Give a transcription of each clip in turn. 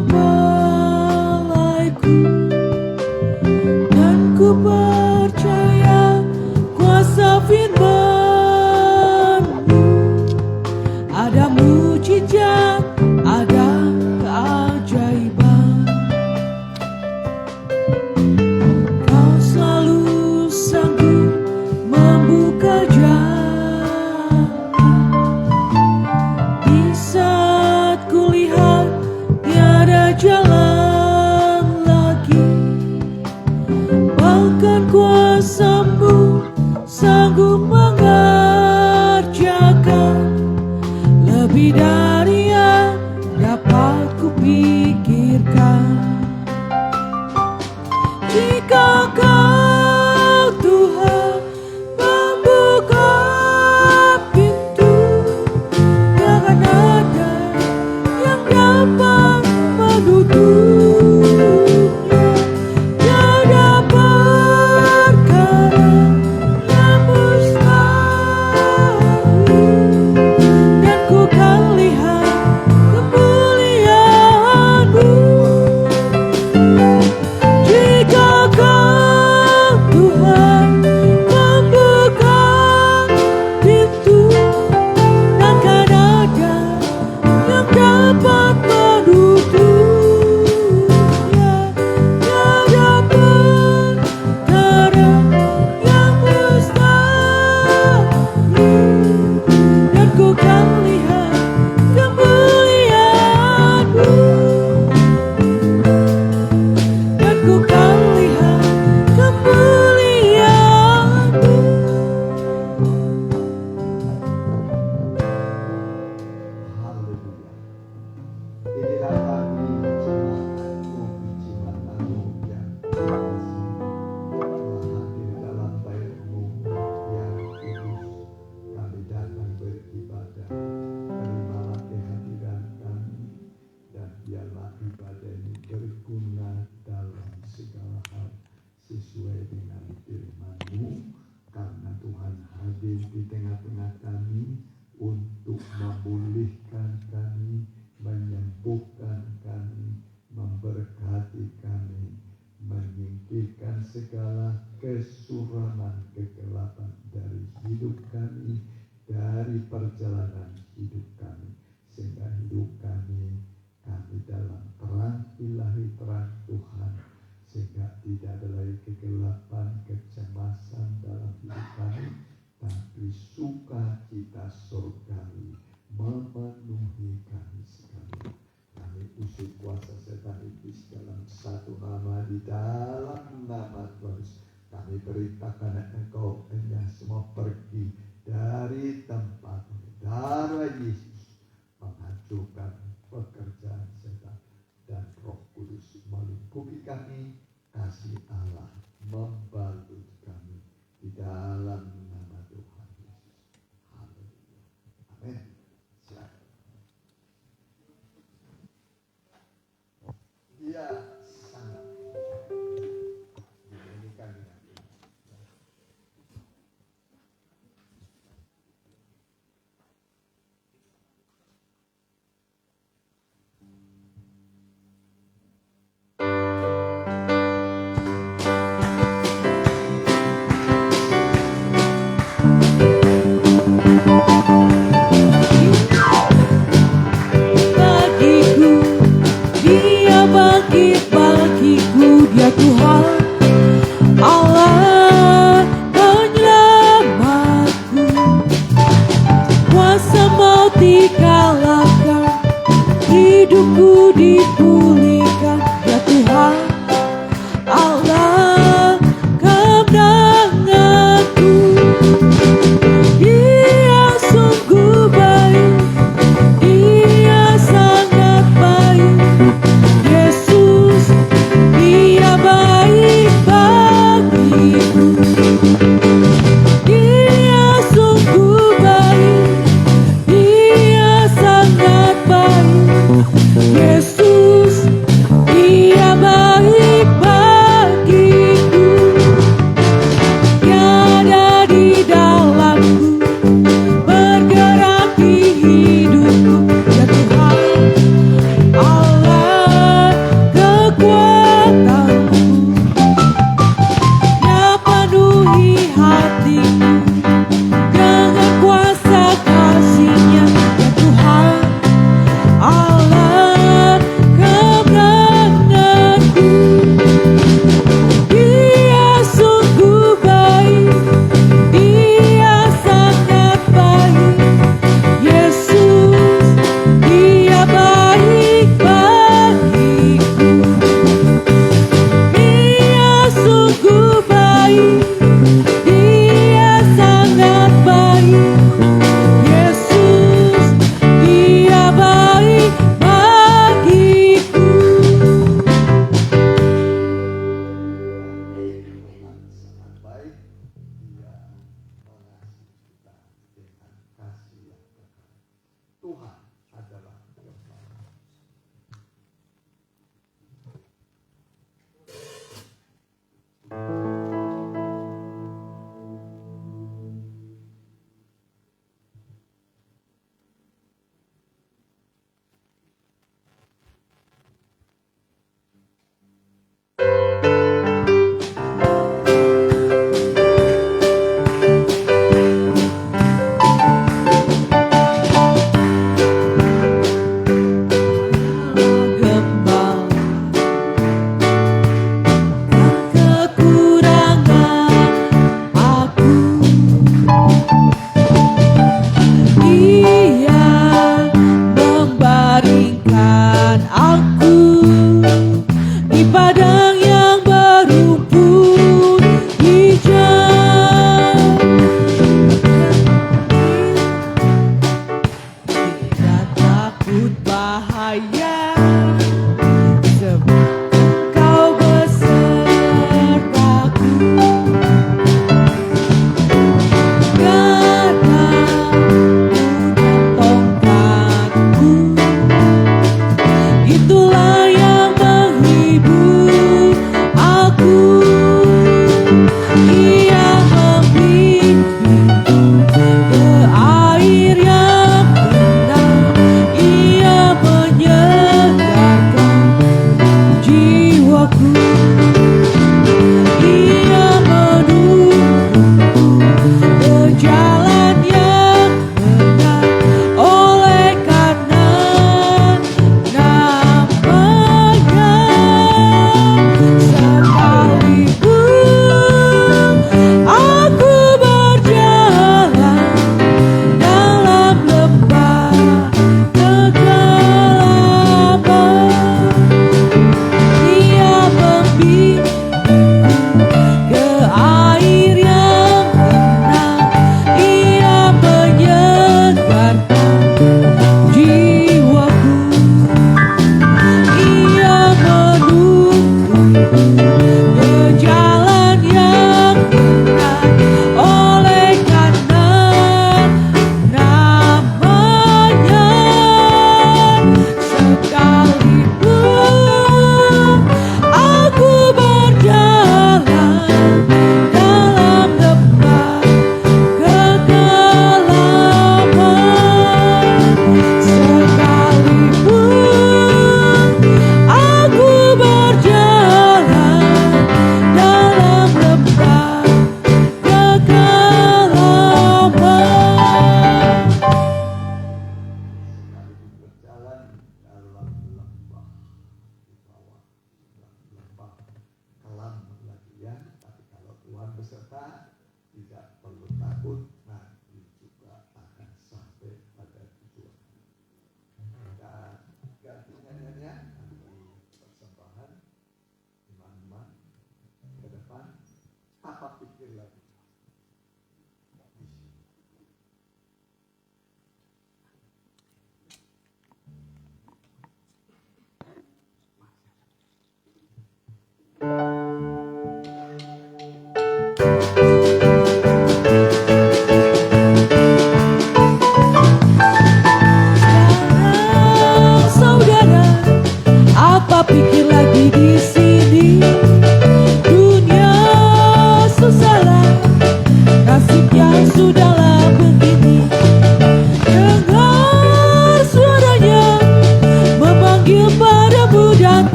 mempelaiku, dan ku percaya kuasa firman-Mu. Ada mujizat, ada keajaiban. Kau selalu sanggup membuka jalan. Di saat kulihat tiada jalan lagi, bahkan kuasa-Mu sanggup mengerjakan lebih dari yang dapat kupikirkan. Jika Kau Tuhan membuka pintu, takkan ada yang dapat menutupnya. Tiada perkara yang mustahil, dan ku kan lihat kemuliaan-Mu. Jika Kau Tuhan membuka pintu, takkan ada yang dapat menutupnya. Tiada perkara yang mustahil, dan ku kan lihat kemuliaan-Mu. Dan ku kan lihat kemuliaan-Mu. Haleluya. Inilah kami jemaat-Mu, jemaat-Mu yang dikasihi. Telah hadir dalam bait-Mu yang kudus. Kami datang beribadah. Terimalah kehadiran kami, dan biarlah ibadah ini berguna dalam segala hal sesuai dengan firman-Mu, karena Tuhan hadir di tengah-tengah kami untuk memulihkan kami, menyembuhkan kami, memberkati kami, menyingkirkan segala kesuraman, kegelapan dari hidup kami, dari perjalanan hidup kami, sehingga hidup kami dalam terang ilahi, terang Tuhan, sehingga tidak ada lagi kegelapan, kecemasan dalam hidup kami, tapi sukacita surgawi memenuhi kami sekalian. Kami usir kuasa setan iblis dalam satu nama, di dalam nama Tuhan Yesus. Kami perintahkan Engkau semua pergi dari tempat ini. Darah Yesus menghancurkan pekerjaan setan, dan Roh Kudus melingkupi kami. Kasih Allah membalut kami di dalam nama Tuhan Yesus. Haleluya. Amin. Silakan. Dia sangat dinyanyikan dengan indah. Bagiku, Dia bagiku, Dia Tuhan, Allah penyelamatku. Kuasa maut dikalahkan, hidupku dipulihkan. Dia Tuhan, Allah kemenanganku. Dia sungguh baik, Dia sangat baik. Yesus, Dia baik bagiku. Dia sungguh baik, Dia sangat baik. Yesus, Dia baik bagiku. Tiada di dalamku, bergerak di hidupku. Ya Tuhan, Allah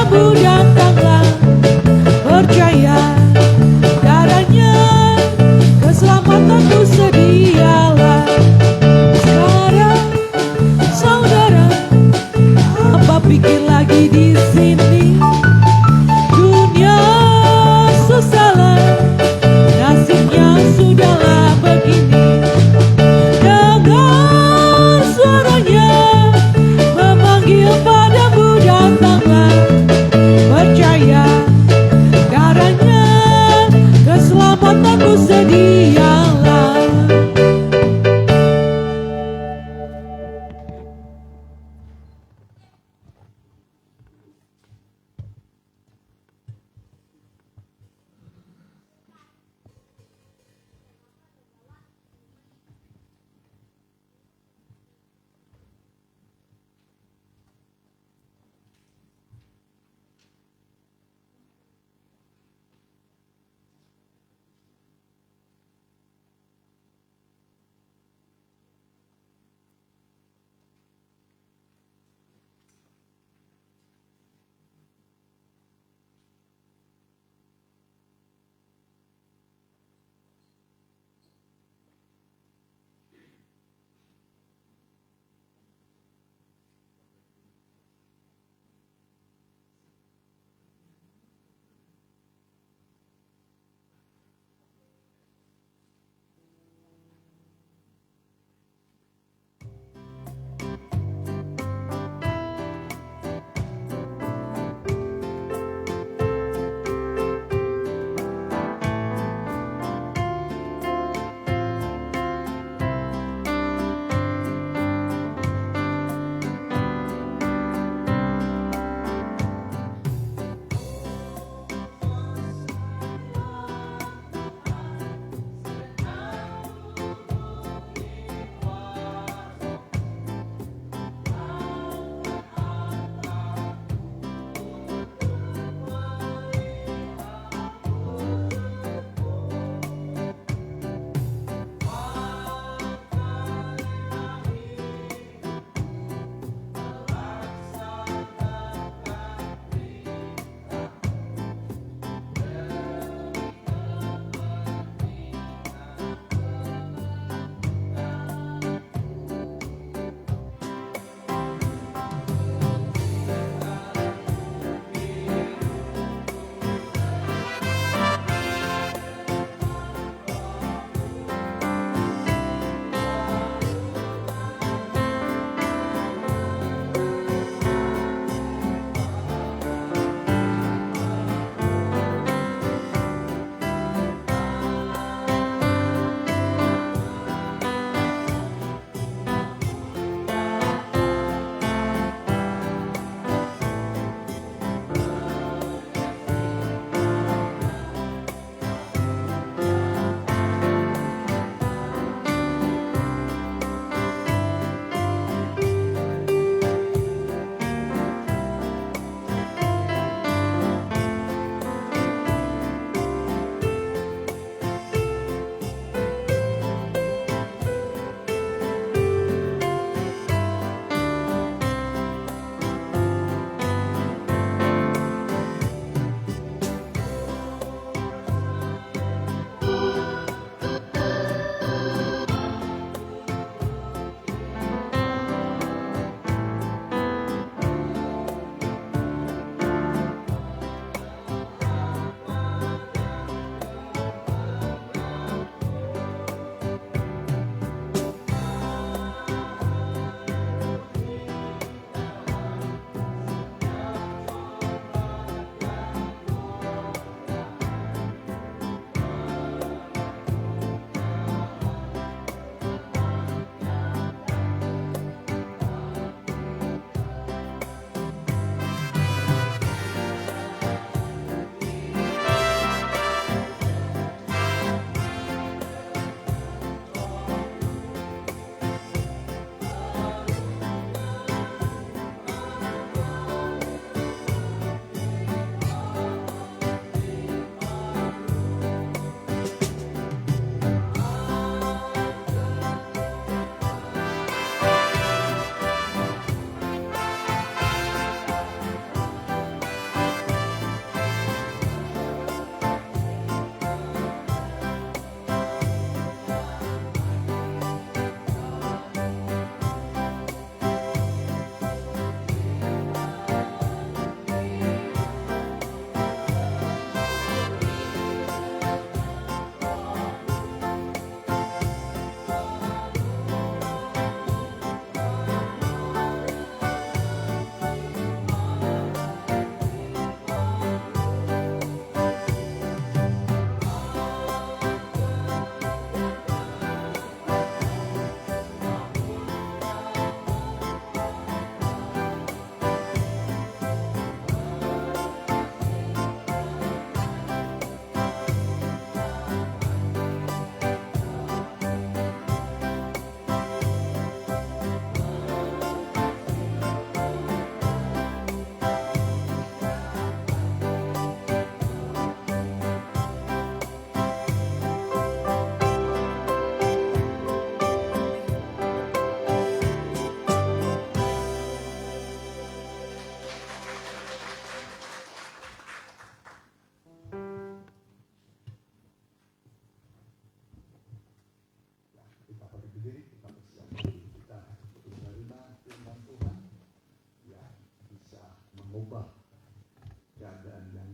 padamu datanglah, percaya darahnya, keselamatanmu sedialah. Sekarang saudara, apa pikir lagi di sini? Dunia susahlah, nasibnya sudahlah begini. Dengar suaranya memanggil padamu datanglah,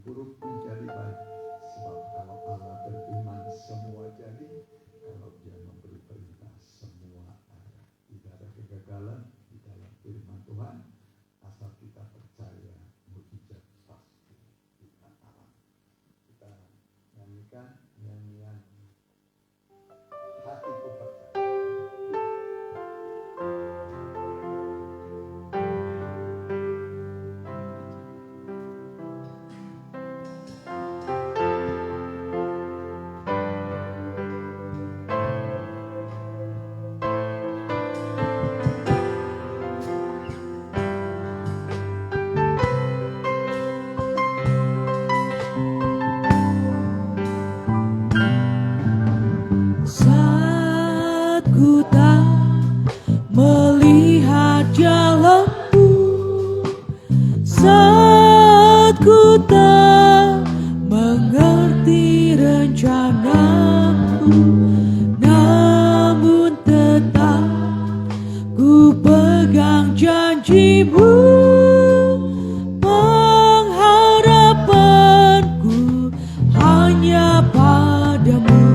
buruk menjadi baik. Sebab kalau Allah berfirman semua jadi, kalau Dia memberi perintah semua ada. Tidak ada kegagalan di dalam firman Tuhan. Asal kita percaya, mukjizat pasti kita alami. Kita nyanyikan nyanyian hatiku percaya. Saat ku tak melihat jalanku, saat ku tak mengerti rencanaku, namun tetap ku pegang janjimu. Pengharapanku hanya padamu.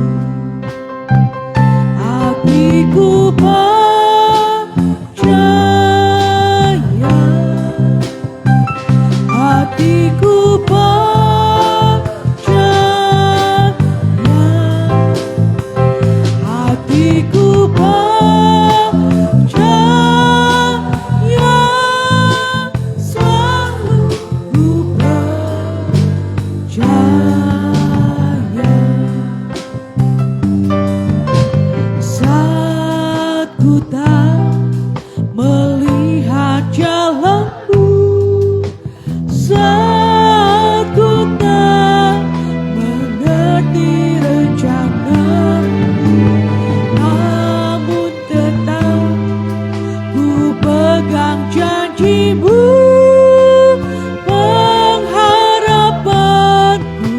Hatiku percaya, hatiku percaya, hatiku percaya, selalu ku percaya. Saat ku tak melihat jalanku, saat ku tak mengerti rencanamu, namun tetap ku pegang janjimu. Pengharapanku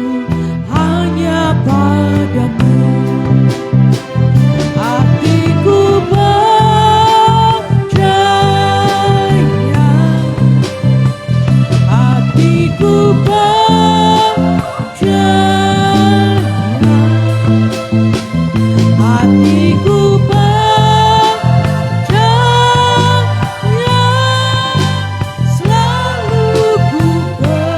hanya padamu. Hatiku percaya, hatiku percaya, hatiku percaya, selalu ku percaya.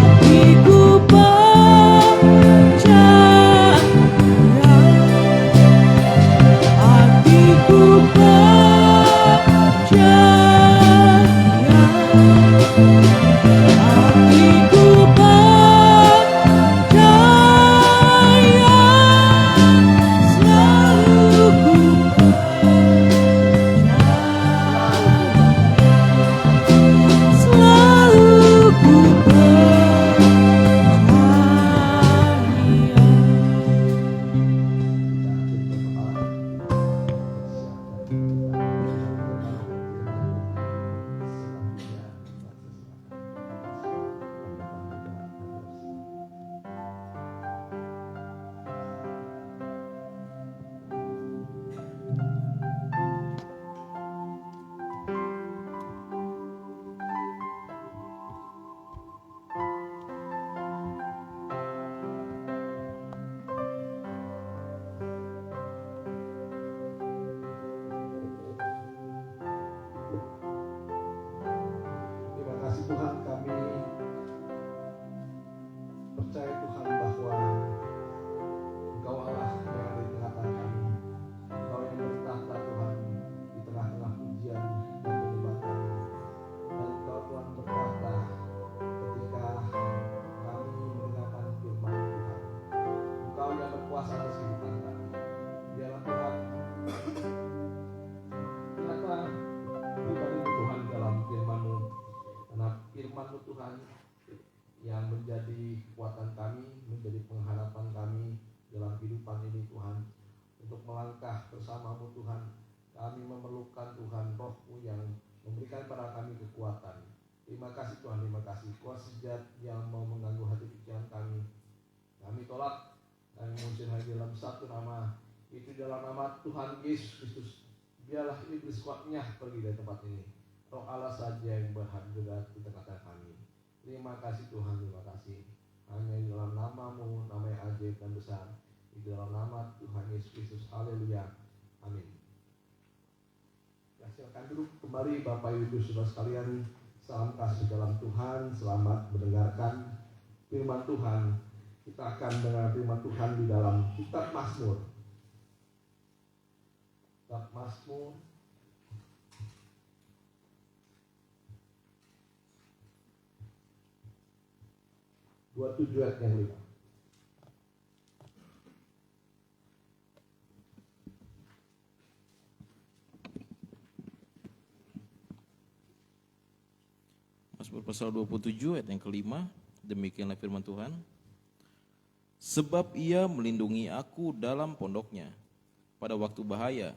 Hatiku percaya, hatiku percaya, hatiku percaya, selalu ku percaya, selalu ku Terima kasih Tuhan, kami percaya Tuhan bahwa Engkau Allah yang ada di tengah-tengah kami. Engkau yang bertahta Tuhan di tengah-tengah ujian dan penyebatan. Dan Engkau Tuhan bertahta ketika kami mendengarkan firman Tuhan. Engkau yang berkuasa atas kehidupan kami. Biarlah Tuhan, nyata pribadi Tuhan dalam firman-Mu. Karena firman-Mu Tuhan yang menjadi kekuatan kami, menjadi pengharapan kami dalam kehidupan ini Tuhan. Untuk melangkah bersama-Mu Tuhan, kami memerlukan Tuhan Roh-Mu yang memberikan pada kami kekuatan. Terima kasih Tuhan, terima kasih. Kuasa jahat yang mau mengganggu hati pikiran kami, kami tolak. Kami mengusir hanya dalam satu nama, itu dalam nama Tuhan Yesus Kristus. Biarlah iblis kuatnya pergi dari tempat ini. Roh Allah saja yang berhak juga di tengah-tengah kami. Terima kasih Tuhan, terima kasih. Hanya di dalam nama-Mu, nama yang ajaib dan besar. Di dalam nama Tuhan Yesus Kristus. Haleluya. Amin. Ya, silakan duduk kembali Bapak Ibu Saudara sekalian. Salam kasih dalam Tuhan. Selamat mendengarkan firman Tuhan. Kita akan mendengar firman Tuhan di dalam kitab Mazmur. Kitab Mazmur 27 ayat yang 5. Mazmur pasal 27 ayat yang kelima, demikianlah firman Tuhan. Sebab ia melindungi aku dalam pondoknya, pada waktu bahaya.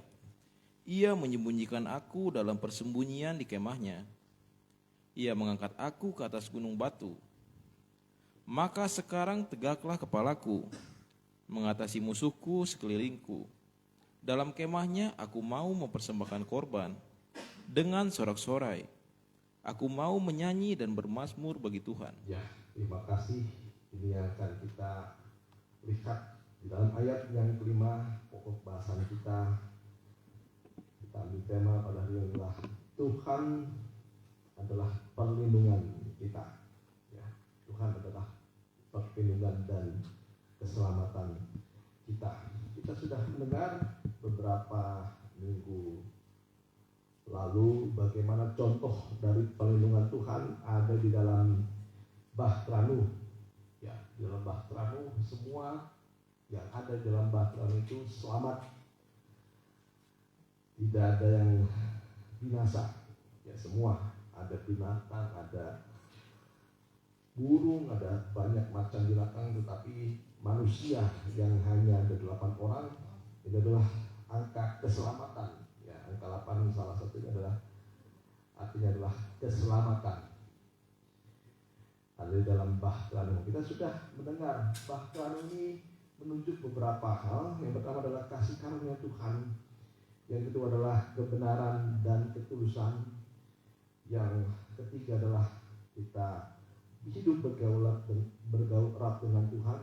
Ia menyembunyikan aku dalam persembunyian di kemahnya. Ia mengangkat aku ke atas gunung batu. Maka sekarang tegaklah kepalaku, mengatasi musuhku sekelilingku. Dalam kemahnya aku mau mempersembahkan korban, dengan sorak-sorai. Aku mau menyanyi dan bermazmur bagi Tuhan. Ya, terima kasih. Ini yang akan kita lihat di dalam ayat yang kelima, pokok bahasan kita. Kita ambil tema pada hari ini adalah Tuhan adalah perlindungan kita. Ya, Tuhan adalah perlindungan dan keselamatan kita. Kita sudah mendengar beberapa minggu lalu bagaimana contoh dari perlindungan Tuhan ada di dalam Bahtera Nuh. Ya, di dalam Bahtera Nuh semua yang ada di dalam Bahtera Nuh itu selamat. Tidak ada yang binasa. Ya, semua ada binatang, ada burung, ada banyak macam binatang, tetapi manusia yang hanya ada 8 orang. Ini adalah angka keselamatan. Ya, angka 8 salah satunya adalah artinya adalah keselamatan. Ada di dalam Bahtera Nuh. Kita sudah mendengar Bahtera Nuh ini menunjuk beberapa hal. Yang pertama adalah kasih karunia Tuhan. Yang kedua adalah kebenaran dan ketulusan. Yang ketiga adalah kita hidup bergaul erat dengan Tuhan.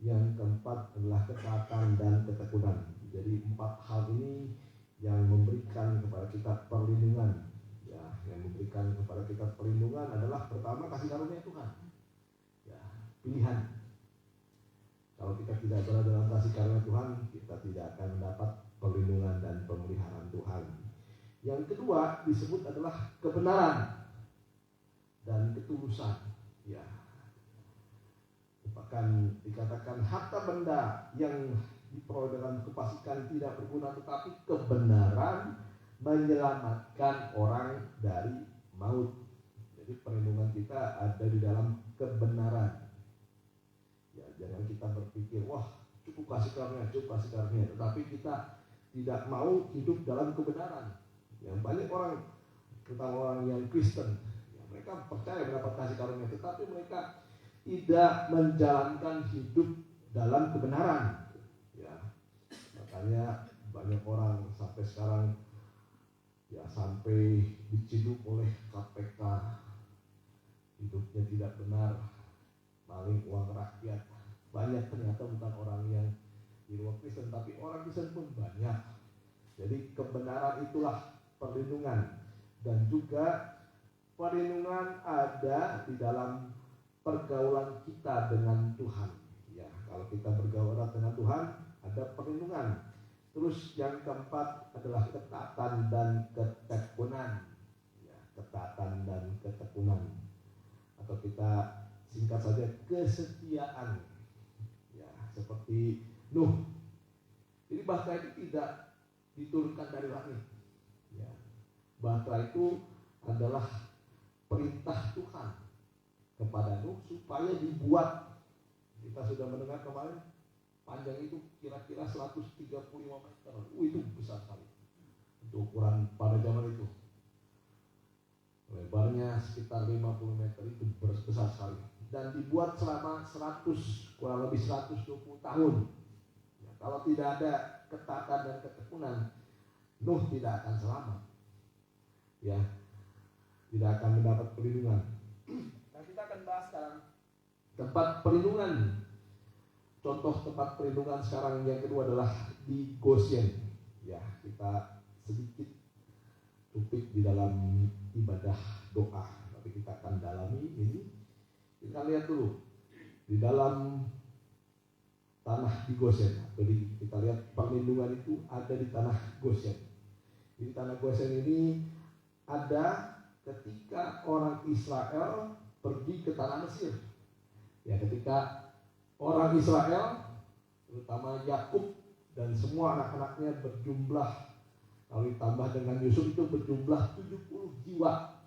Yang keempat adalah ketaatan dan ketekunan. Jadi 4 hal ini yang memberikan kepada kita perlindungan. Ya, yang memberikan kepada kita perlindungan adalah pertama kasih karunia Tuhan. Ya, pilihan. Kalau kita tidak berada dalam kasih karunia Tuhan, kita tidak akan mendapat perlindungan dan pemeliharaan Tuhan. Yang kedua disebut adalah kebenaran dan ketulusan. Ya, bahkan dikatakan harta benda yang diperoleh dengan kefasikan tidak berguna, tetapi kebenaran menyelamatkan orang dari maut. Jadi perlindungan kita ada di dalam kebenaran. Ya, jangan kita berpikir, wah cukup kasih karunia, tetapi kita tidak mau hidup dalam kebenaran. Yang banyak orang, terutama orang yang Kristen, mereka percaya mendapat kasih karunia, tetapi mereka tidak menjalankan hidup dalam kebenaran. Ya, makanya banyak orang sampai sekarang ya sampai diciduk oleh KPK, hidupnya tidak benar, maling uang rakyat. Banyak ternyata bukan orang yang di luar Kristen, tapi orang Kristen pun banyak. Jadi kebenaran itulah perlindungan, dan juga perlindungan ada di dalam pergaulan kita dengan Tuhan. Ya, kalau kita bergaul erat dengan Tuhan, ada perlindungan. Terus yang keempat adalah ketaatan dan ketekunan. Ya, ketaatan dan ketekunan, atau kita singkat saja kesetiaan. Ya, seperti Nuh. Jadi bahtera itu tidak diturunkan dari langit. Ya, bahtera itu adalah perintah Tuhan kepada Nuh supaya dibuat. Kita sudah mendengar kemarin, panjang itu kira-kira 135 meter. Itu besar sekali untuk ukuran pada zaman itu. Lebarnya sekitar 50 meter, itu besar sekali. Dan dibuat selama kurang lebih 120 tahun. Ya, kalau tidak ada ketaatan dan ketekunan, Nuh tidak akan selamat. Ya, tidak akan mendapat perlindungan. Nah, kita akan bahas sekarang tempat perlindungan. Contoh tempat perlindungan sekarang yang kedua adalah di Goshen. Ya, kita sedikit topik di dalam ibadah doa, tapi kita akan dalami ini. Kita lihat dulu di dalam tanah di Goshen. Jadi kita lihat perlindungan itu ada di tanah Goshen. Di tanah Goshen ini ada ketika orang Israel pergi ke tanah Mesir. Ya, ketika orang Israel, terutama Yakub dan semua anak-anaknya berjumlah, kalau ditambah dengan Yusuf itu berjumlah 70 jiwa.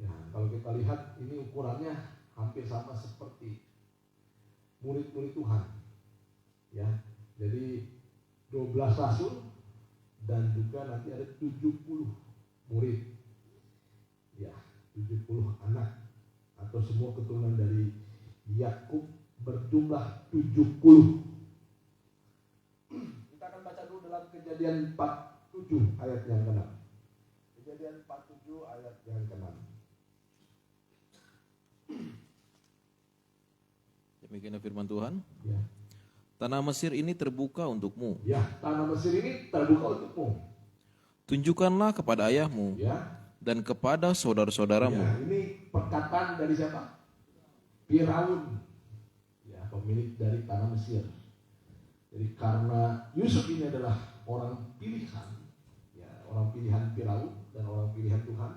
Ya, kalau kita lihat ini ukurannya hampir sama seperti murid-murid Tuhan. Ya, jadi 12 rasul dan juga nanti ada 70 murid. Ya, 70 anak atau semua keturunan dari Yakub berjumlah 70. Kita akan baca dulu dalam Kejadian 47 ayat yang ke-6. Kejadian 47 ayat yang ke-6. Demikian firman Tuhan. Ya. Tanah Mesir ini terbuka untukmu. Ya, tanah Mesir ini terbuka untukmu. Tunjukkanlah kepada ayahmu Ya. dan kepada saudara-saudaramu. Ya, ini perkataan dari siapa? Firaun. Ya, pemilik dari tanah Mesir. Jadi karena Yusuf ini adalah orang pilihan, ya, orang pilihan Firaun dan orang pilihan Tuhan.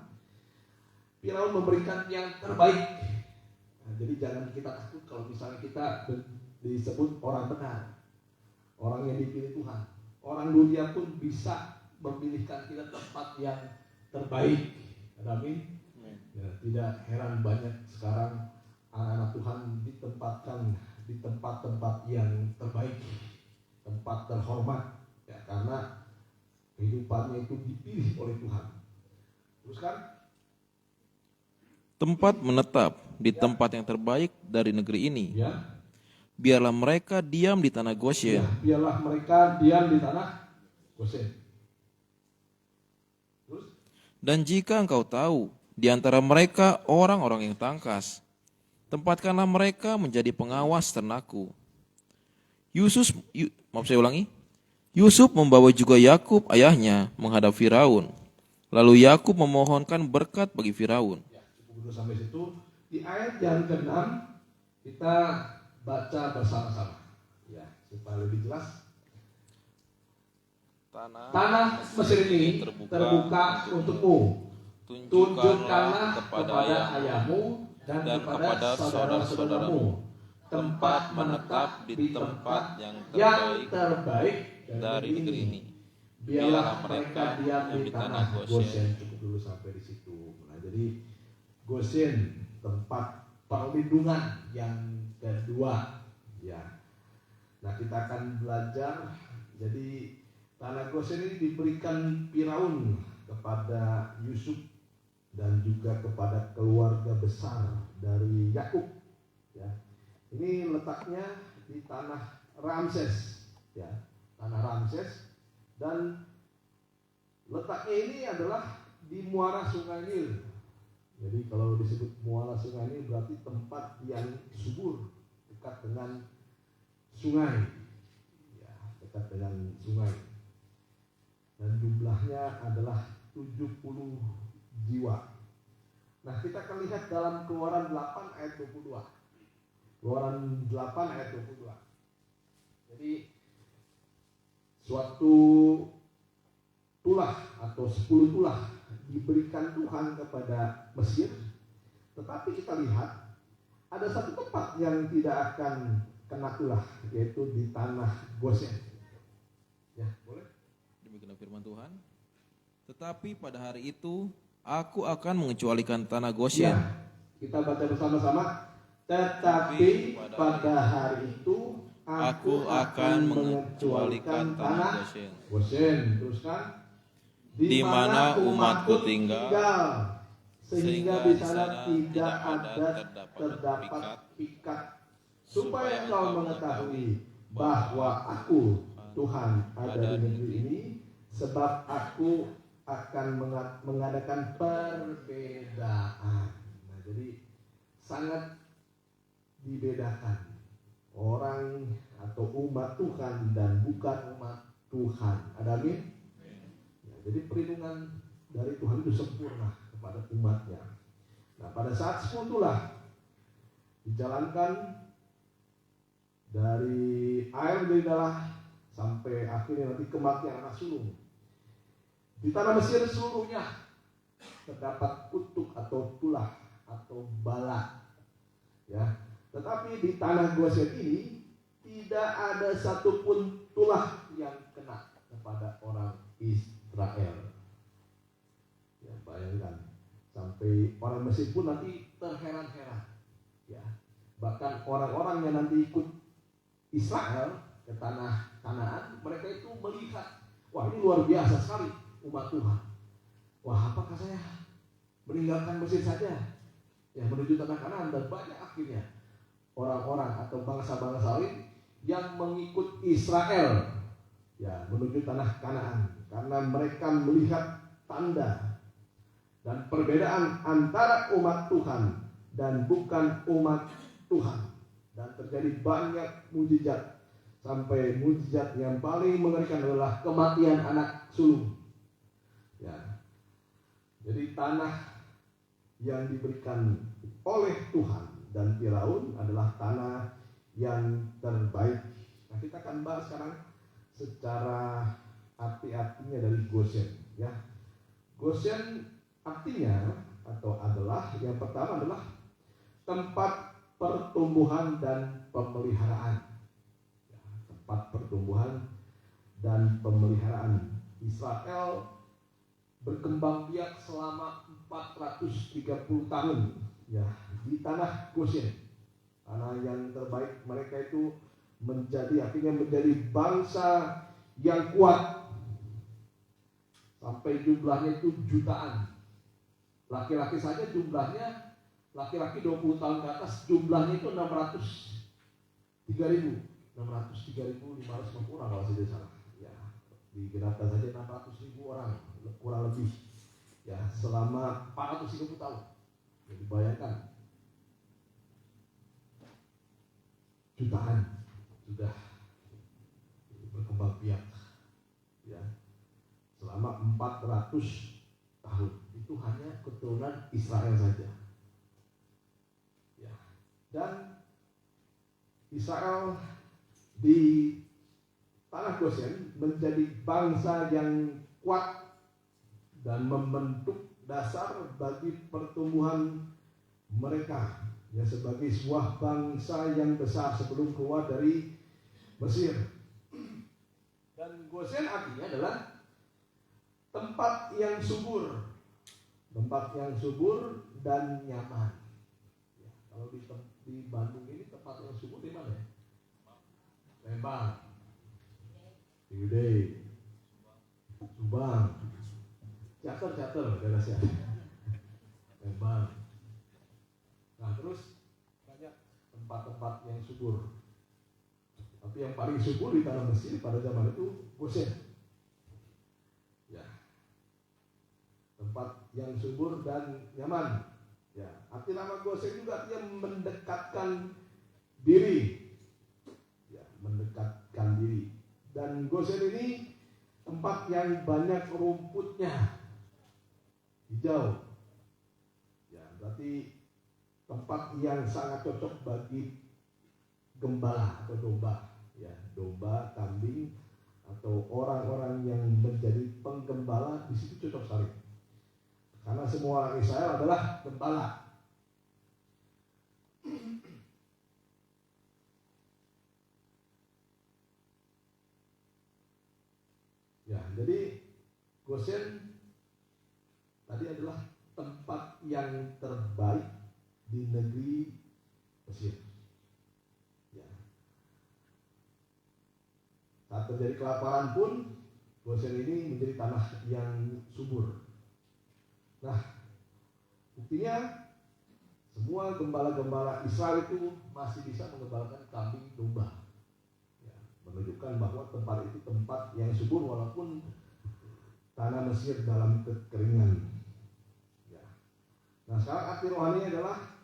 Firaun memberikan yang terbaik. Nah, jadi jangan kita takut kalau misalnya kita disebut orang benar, orang yang dipilih Tuhan. Orang dunia pun bisa memilihkan kita tempat yang terbaik. Amin. Ya, tidak heran banyak sekarang anak-anak Tuhan ditempatkan di tempat-tempat yang terbaik, tempat terhormat, ya, karena kehidupannya itu dipilih oleh Tuhan. Teruskan. Tempat menetap di tempat yang terbaik dari negeri ini. Ya. Biarlah mereka diam di tanah Goshen. Ya, biarlah mereka diam di tanah Goshen. Terus? Dan jika engkau tahu di antara mereka orang-orang yang tangkas, tempatkanlah mereka menjadi pengawas ternakku. Yusuf membawa juga Yakub ayahnya menghadap Firaun. Lalu Yakub memohonkan berkat bagi Firaun. Ya, cukup dulu sampai situ. Di ayat yang ke-6 kita baca bersama-sama, ya, supaya lebih jelas. Tanah Mesir ini terbuka untukmu. Tunjukkanlah kepada ayahmu dan kepada saudara-saudaramu tempat menetap di tempat yang terbaik dari negeri ini. Biarlah mereka diam di tanah Goshen. Cukup dulu sampai di situ. Nah, jadi Goshen tempat perlindungan yang kedua, ya. Nah, kita akan belajar. Jadi tanah Goshen ini diberikan Firaun kepada Yusuf dan juga kepada keluarga besar dari Yakub. Ya. Ini letaknya di tanah Ramses, ya, tanah Ramses, dan letaknya ini adalah di muara Sungai Nil. Jadi kalau disebut muara Sungai Nil berarti tempat yang subur, dekat dengan sungai, ya, dekat dengan sungai. Dan jumlahnya adalah 70 jiwa. Nah, kita akan lihat dalam Keluaran 8 ayat 22. Keluaran 8 ayat 22. Jadi suatu tulah atau 10 tulah diberikan Tuhan kepada Mesir. Tetapi kita lihat ada satu tempat yang tidak akan kena tulah, yaitu di tanah Goshen. Ya, boleh? Demikian firman Tuhan. Tetapi pada hari itu aku akan mengecualikan tanah Goshen. Ya, kita baca bersama-sama. Tetapi pada hari itu aku akan mengecualikan tanah Goshen. Teruskan. Di mana umatku tinggal, sehingga di sana tidak ada terdapat pikat, supaya engkau mengetahui bahwa aku Tuhan ada di negeri ini, sebab aku akan mengadakan perbedaan. Nah, jadi sangat dibedakan orang atau umat Tuhan dan bukan umat Tuhan. Ada amin? Ya, jadi perlindungan dari Tuhan itu sempurna kepada umatnya. Nah, pada saat itulah dijalankan dari air menjadi darah sampai akhirnya nanti kematian anak sulung. Di tanah Mesir seluruhnya terdapat kutuk atau tulah atau bala. Ya, tetapi di tanah Gosen ini tidak ada satupun tulah yang kena kepada orang Israel. Ya, bayangkan sampai orang Mesir pun nanti terheran-heran. Ya, bahkan orang-orang yang nanti ikut Israel ke tanah Kanaan, mereka itu melihat, wah ini luar biasa sekali umat Tuhan. Wah, apakah saya meninggalkan Mesir saja ya menuju tanah Kanaan? Dan banyak akhirnya orang-orang atau bangsa-bangsa lain yang mengikut Israel ya menuju tanah Kanaan karena mereka melihat tanda dan perbedaan antara umat Tuhan dan bukan umat Tuhan, dan terjadi banyak mujizat. Sampai mujizat yang paling mengerikan adalah kematian anak sulung. Ya, jadi tanah yang diberikan oleh Tuhan dan Firaun adalah tanah yang terbaik. Nah, kita akan bahas sekarang secara arti-artinya dari Gosen. Ya, Gosen artinya atau adalah yang pertama adalah tempat pertumbuhan dan pemeliharaan. Ya, tempat pertumbuhan dan pemeliharaan. Israel berkembang biak selama 430 tahun ya di tanah Gosen, tanah yang terbaik. Mereka itu akhirnya menjadi bangsa yang kuat sampai jumlahnya itu jutaan. Laki-laki saja jumlahnya, laki-laki 20 tahun ke atas jumlahnya itu 603.550 orang kalau tidak salah. Ya, digenapkan saja 600.000 orang kurang lebih ya selama 430 tahun. Jadi bayangkan jutaan sudah berkembang biak ya selama 400 tahun. Itu hanya keturunan Israel saja ya. Dan Israel di tanah Gosen menjadi bangsa yang kuat dan membentuk dasar bagi pertumbuhan mereka ya sebagai sebuah bangsa yang besar sebelum keluar dari Mesir. Dan Gosen artinya adalah tempat yang subur dan nyaman. Ya, kalau di Bandung ini tempat yang subur di mana ya? Lembang, Gede, Subang, Cater, daerah siapa? Lembang. Nah, terus banyak tempat-tempat yang subur. Tapi yang paling subur di tanah Mesir pada zaman itu Gosen. Ya, tempat yang subur dan nyaman. Ya, arti nama Gosen juga artinya mendekatkan diri. Ya, mendekatkan diri. Dan Gosen ini tempat yang banyak rumputnya, hijau. Ya, berarti tempat yang sangat cocok bagi gembala atau domba. Ya, domba, kambing atau orang-orang yang menjadi penggembala di situ cocok sekali. Karena semua orang Israel adalah gembala. Ya, jadi Gosen tadi adalah tempat yang terbaik di negeri Mesir. Ya. Saat terjadi kelaparan pun Gosen ini menjadi tanah yang subur. Nah, buktinya semua gembala-gembala Israel itu masih bisa mengembalakan kambing domba. Ya, menunjukkan bahwa tempat itu tempat yang subur walaupun tanah Mesir dalam kekeringan. Ya. Nah sekarang arti rohani adalah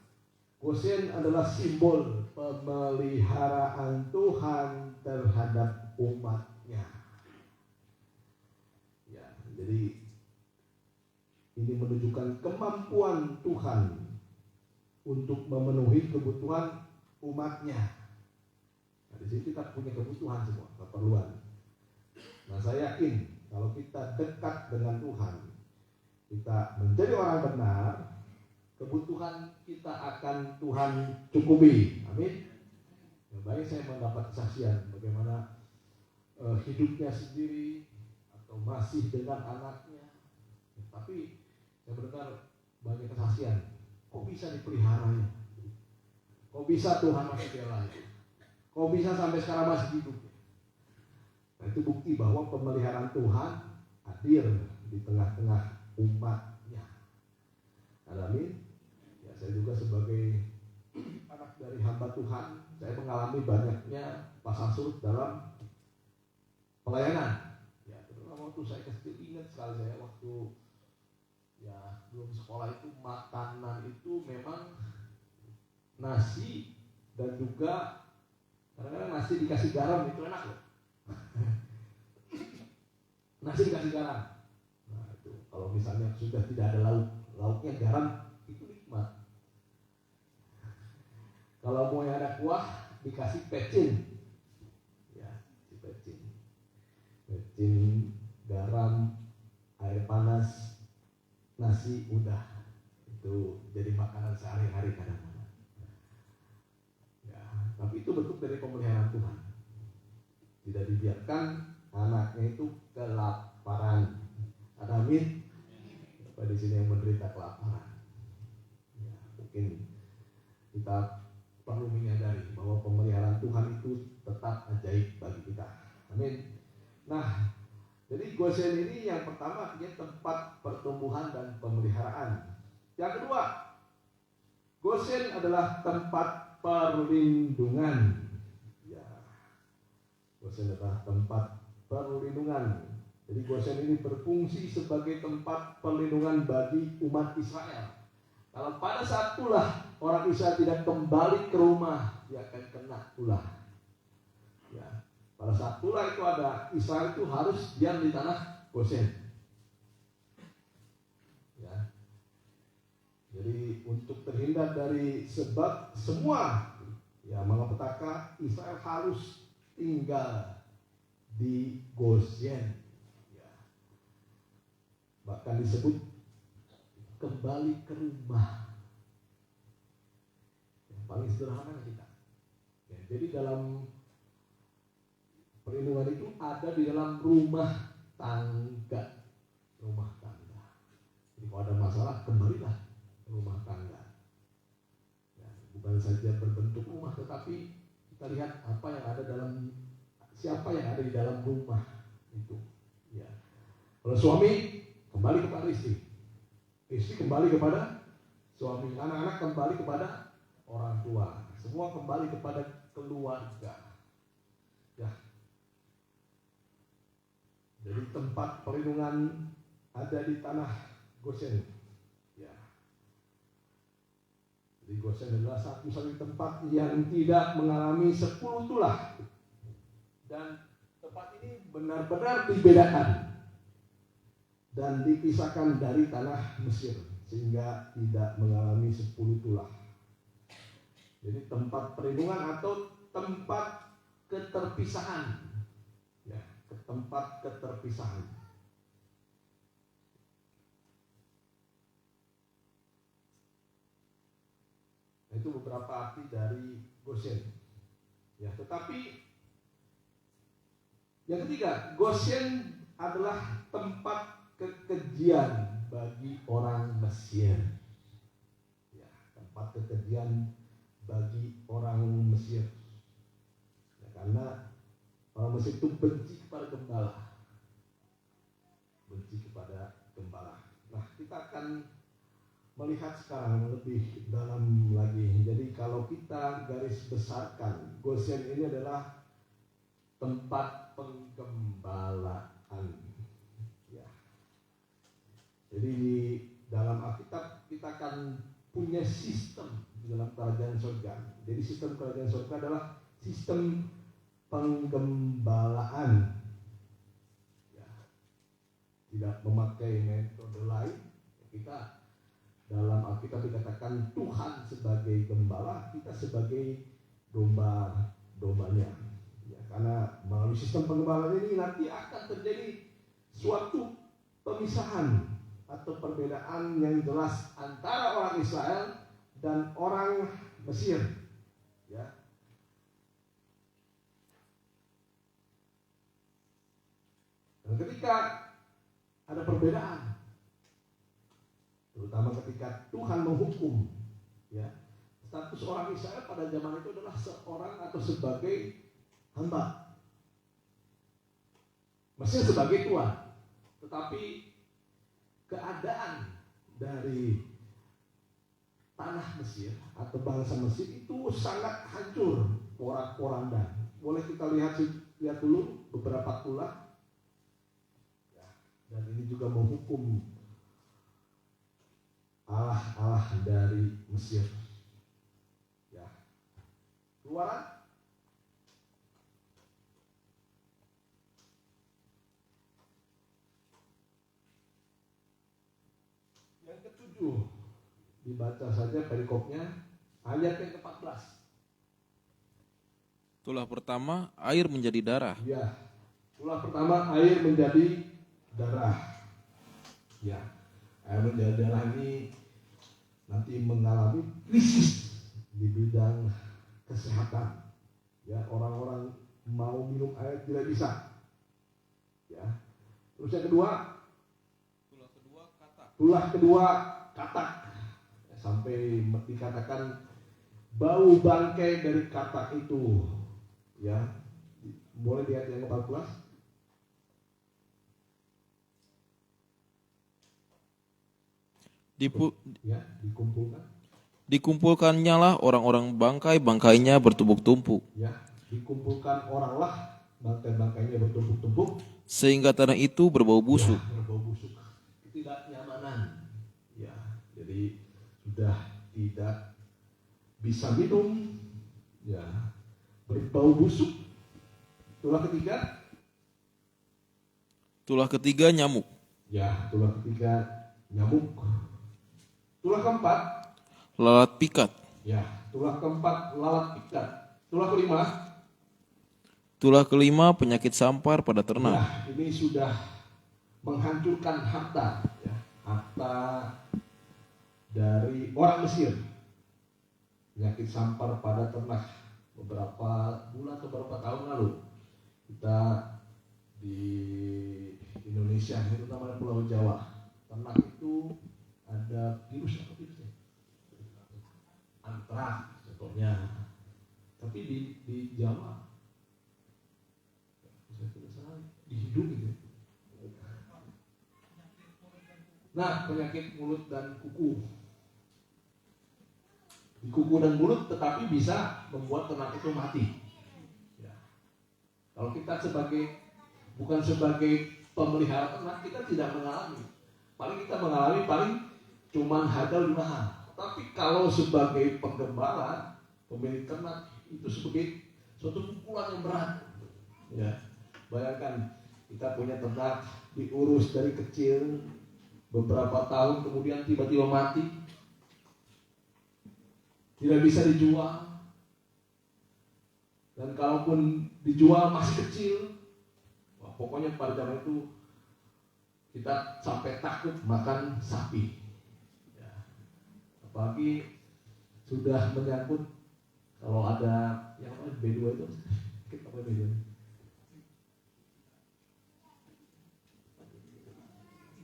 Goshen adalah simbol pemeliharaan Tuhan terhadap umatnya. Ya, jadi ini menunjukkan kemampuan Tuhan untuk memenuhi kebutuhan umatnya. Nah, di sini kita punya kebutuhan semua, keperluan. Nah, saya yakin kalau kita dekat dengan Tuhan, kita menjadi orang benar, kebutuhan kita akan Tuhan cukupi. Amin. Ya, baik saya mendapat kesaksian bagaimana hidupnya sendiri atau masih dengan anaknya. Ya, tapi saya mendengar banyak kesaksian. Kok bisa dipelihara ya? Kok bisa Tuhan masih bela? Kok bisa sampai sekarang masih hidup? Nah, itu bukti bahwa pemeliharaan Tuhan hadir di tengah-tengah umatnya. Amin. Ya, saya juga sebagai anak dari hamba Tuhan, saya mengalami banyaknya pasang surut dalam pelayanan. Ya, terutama waktu saya kecil, ingat sekali saya waktu ya belum sekolah itu makanan itu memang nasi dan juga kadang-kadang nasi dikasih garam itu enak loh. Nasi dikasih garam. Nah itu kalau misalnya sudah tidak ada lauknya garam itu nikmat. Kalau mau yang ada kuah dikasih pecin, ya si pecin, garam, air panas, nasi udah itu jadi makanan sehari-hari kadang-kadang. Ya, tapi itu bentuk dari pemeliharaan Tuhan. Tidak dibiarkan anaknya itu kelaparan. Amin. Siapa di sini yang menderita kelaparan? Ya, mungkin kita perlu menyadari bahwa pemeliharaan Tuhan itu tetap ajaib bagi kita. Amin. Nah, jadi Goshen ini yang pertama artinya tempat pertumbuhan dan pemeliharaan. Yang kedua, Goshen adalah tempat perlindungan. Goshen adalah tempat perlindungan. Jadi Goshen ini berfungsi sebagai tempat perlindungan bagi umat Israel. Kalau pada saat itulah orang Israel tidak kembali ke rumah, dia akan kena ulah. Ya, pada saat itulah itu ada Israel itu harus diam di tanah Goshen. Ya, jadi untuk terhindar dari sebab semua ya malapetaka, Israel harus tinggal di Goshen, ya. Bahkan disebut kembali ke rumah. Yang paling sederhana kita. Ya, jadi dalam perlindungan itu ada di dalam rumah tangga, rumah tangga. Jadi kalau ada masalah kembalilah ke rumah tangga. Ya, bukan saja berbentuk rumah, tetapi kita lihat apa yang ada dalam, siapa yang ada di dalam rumah itu. Ya. Kalau suami kembali kepada istri, istri kembali kepada suami, anak-anak kembali kepada orang tua, semua kembali kepada keluarga. Ya. Jadi tempat perlindungan ada di tanah Goshen. Ya. Jadi Goshen adalah satu-satunya tempat yang tidak mengalami 10 tulah. Dan tempat ini benar-benar dibedakan dan dipisahkan dari tanah Mesir sehingga tidak mengalami 10 tulah. Jadi tempat perlindungan atau tempat keterpisahan. Ya, tempat keterpisahan. Itu beberapa arti dari Goshen. Ya, tetapi yang ketiga, Goshen adalah tempat kekejian bagi orang Mesir. Ya, tempat kekejian bagi orang Mesir. Ya, karena orang Mesir itu benci kepada gembala. Benci kepada gembala. Nah, kita akan melihat sekarang lebih dalam lagi. Jadi kalau kita garis besarkan, Goshen ini adalah tempat penggembalaan. Ya. Jadi di dalam Alkitab kita akan punya sistem di dalam kerajaan surga. Jadi sistem kerajaan surga adalah sistem penggembalaan. Ya, tidak memakai metode lain. Kita dalam Alkitab dikatakan Tuhan sebagai gembala, kita sebagai domba-dombanya. Ya, karena melalui sistem penggembalaan ini nanti akan terjadi suatu pemisahan atau perbedaan yang jelas antara orang Israel dan orang Mesir. Ya. Dan ketika ada perbedaan, terutama ketika Tuhan menghukum, ya, status orang Israel pada zaman itu adalah seorang atau sebagai hamba, Mesir sebagai tuan. Tetapi keadaan dari tanah Mesir atau bangsa Mesir itu sangat hancur, porak-poranda. Boleh kita lihat dulu beberapa tulah. Ya, dan ini juga menghukum Allah dari Mesir. Ya. Keluaran dibaca saja perikopnya ayat yang ke-14. Tulah pertama, air menjadi darah. Ya, tulah pertama air menjadi darah. Ya, air menjadi darah ini nanti mengalami krisis di bidang kesehatan. Ya, orang-orang mau minum air tidak bisa. Ya, terus yang kedua, tulah kedua katak. Sampai dikatakan bau bangkai dari katak itu, ya, boleh lihat yang ke-14. Dikumpulkannya lah orang-orang bangkai-bangkainya bertumpuk-tumpuk. Ya, dikumpulkan oranglah bangkai-bangkainya bertumpuk-tumpuk. Sehingga tanah itu berbau busuk. Ya, berbau busuk. Ketidaknyamanan. Ya, jadi sudah tidak bisa minum, ya, berbau busuk. Tulah ketiga nyamuk. Ya, tulah ketiga nyamuk. Tulah keempat lalat pikat. Ya, tulah keempat lalat pikat. Tulah kelima penyakit sampar pada ternak. Ya, ini sudah menghancurkan harta, ya, harta dari orang Mesir. Penyakit sampar pada ternak. Beberapa bulan atau beberapa tahun lalu kita di Indonesia, terutama di Pulau Jawa, ternak itu ada virus apa virusnya? Antraks contohnya. Tapi di Jawa di hidung gitu. Nah, penyakit mulut dan kuku. Di kuku dan mulut, tetapi bisa membuat ternak itu mati. Ya. Kalau kita bukan sebagai pemelihara ternak, kita tidak mengalami. Paling kita mengalami cuman harga lebih mahal. Tapi kalau sebagai penggembala, pemilik ternak, itu sebagai suatu pukulan yang berat. Ya. Bayangkan kita punya ternak diurus dari kecil beberapa tahun, kemudian tiba-tiba mati. Tidak bisa dijual, dan kalaupun dijual masih kecil. Wah, pokoknya pada zaman itu kita sampai takut makan sapi, ya. Apalagi sudah menyangkut kalau ada yang B2 itu, kita B2.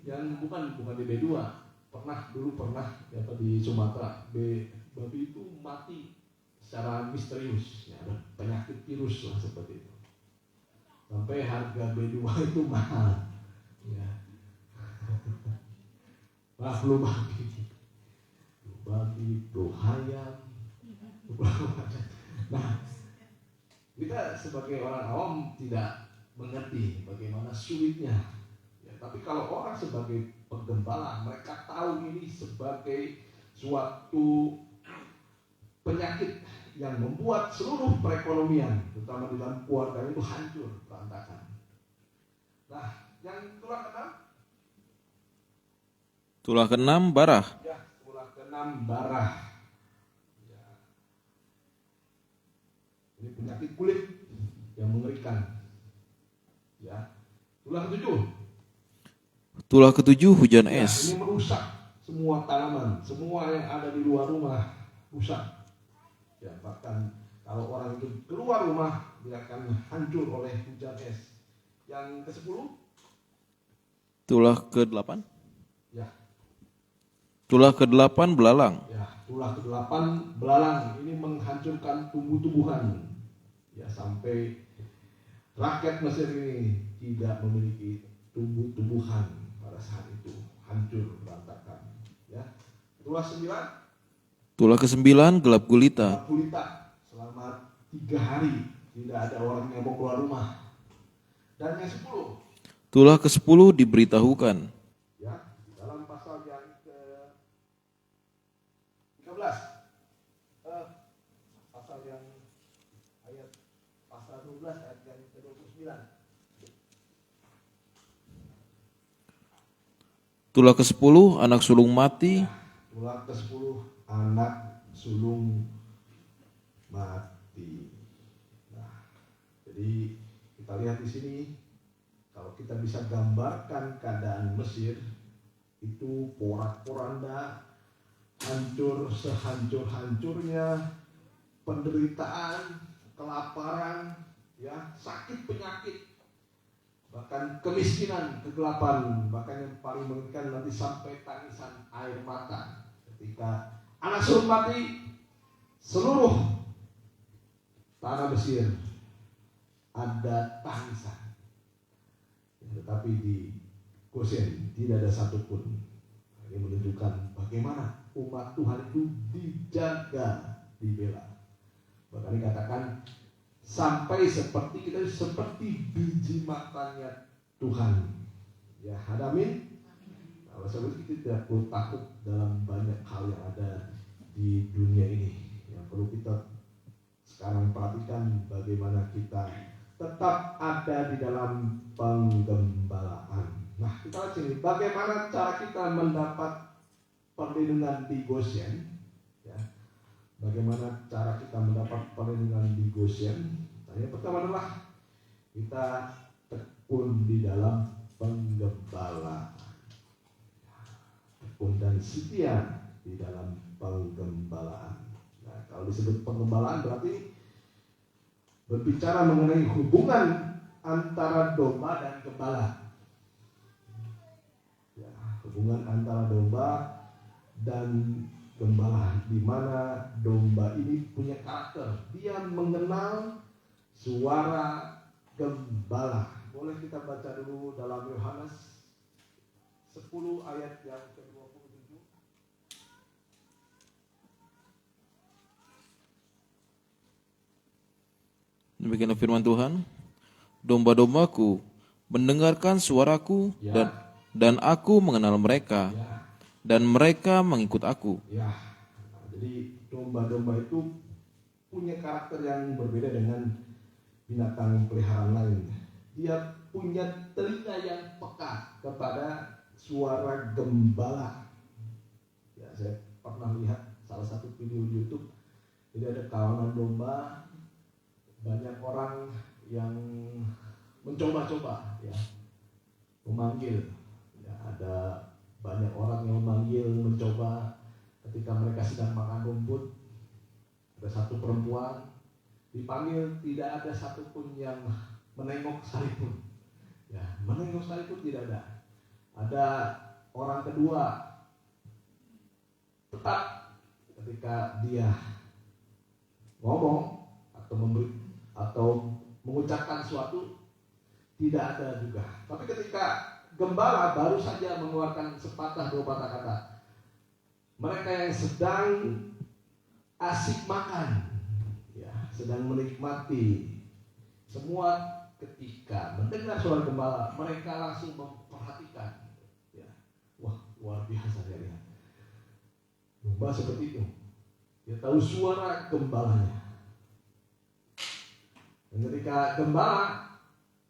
Yang bukan di B2, dulu pernah ya, di Sumatera, babi itu mati secara misterius, ya, ada penyakit virus lah seperti itu. Sampai harga B2 itu mahal, ya. Belum babi, ayam. Nah, kita sebagai orang awam tidak mengerti bagaimana sulitnya. Ya, tapi kalau orang sebagai penggembala. Mereka tahu ini sebagai suatu penyakit yang membuat seluruh perekonomian, terutama di dalam keluarga itu hancur, berantakan. Nah, yang tulah keenam? Tulah keenam, barah. Ya, tulah keenam, barah. Ya. Ini penyakit kulit yang mengerikan. Ya. Tulah ketujuh. Tulah ketujuh, hujan Ya, es. ini merusak semua tanaman, semua yang ada di luar rumah rusak. Ya, bahkan kalau orang itu keluar rumah, dia akan hancur oleh hujan es. Yang ke-10? Tulah ke-8. Ya, Tulah ke-8, belalang. ya, tulah ke-8 belalang. Ini menghancurkan tumbuh-tumbuhan. Ya, sampai rakyat Mesir ini tidak memiliki tumbuh-tumbuhan pada saat itu, hancur berantakan. Ya, tulah 9. Tulah ke-9, gelap gulita. Gelap gulita selama 3 hari tidak ada orang yang mau keluar rumah. Dan yang 10, Tulah ke-10, diberitahukan. ya, dalam pasal yang ke-13, pasal yang ayat pasal 12 ayat yang ke-29. Tulah ke-10, anak sulung mati. Tulah ke-10, anak sulung mati. Nah, jadi kita lihat di sini, kalau kita bisa gambarkan keadaan Mesir, itu porak-poranda, hancur sehancur-hancurnya, penderitaan, kelaparan, ya, sakit penyakit, bahkan kemiskinan, kegelapan, bahkan yang paling mengerikan nanti sampai tangisan air mata. Ketika anak sulung mati, seluruh tanah Mesir ada tangisan. Tetapi di Goshen tidak ada satupun. Ini menunjukkan bagaimana umat Tuhan itu dijaga, dibela. Bahkan dikatakan sampai seperti kita seperti biji matanya Tuhan. Ya, amin. Oleh sebab itu kita tidak perlu takut dalam banyak hal yang ada di dunia ini. Yang perlu kita sekarang perhatikan bagaimana kita tetap ada di dalam penggembalaan. Nah, kita lihat sini bagaimana cara kita mendapat perlindungan di Goshen. Ya. Bagaimana cara kita mendapat perlindungan di Goshen? Yang pertama adalah kita tekun di dalam penggembalaan. Dan setia di dalam penggembalaan. Nah, kalau disebut penggembalaan berarti berbicara mengenai hubungan antara domba dan gembala. Ya, hubungan antara domba dan gembala, di mana domba ini punya karakter. Dia mengenal suara gembala. Boleh kita baca dulu dalam Yohanes 10 ayat yang ke-27. Demikianlah firman Tuhan. Domba-dombaku mendengarkan suaraku, Ya. dan aku mengenal mereka, Ya, dan mereka mengikut aku. ya. Nah, jadi domba-domba itu punya karakter yang berbeda dengan binatang peliharaan lain. Dia punya telinga yang peka kepada suara gembala. Ya, saya pernah lihat salah satu video di YouTube. Jadi ada kawanan domba, banyak orang yang mencoba-coba, ya, memanggil. Ya, ada banyak orang yang memanggil, mencoba ketika mereka sedang makan rumput. Ada satu perempuan dipanggil, tidak ada satupun yang menengok sekalipun. Ya, menengok sekalipun tidak ada. Ada orang kedua, tetap ketika dia ngomong atau memberi atau mengucapkan sesuatu, tidak ada juga. Tapi ketika gembala baru saja mengeluarkan sepatah dua patah kata, mereka yang sedang asik makan, ya, sedang menikmati, semua ketika mendengar suara gembala, mereka langsung memperhatikan, ya, wah, luar biasa dia lihat. Domba seperti itu. Dia tahu suara gembalanya. Dan ketika gembala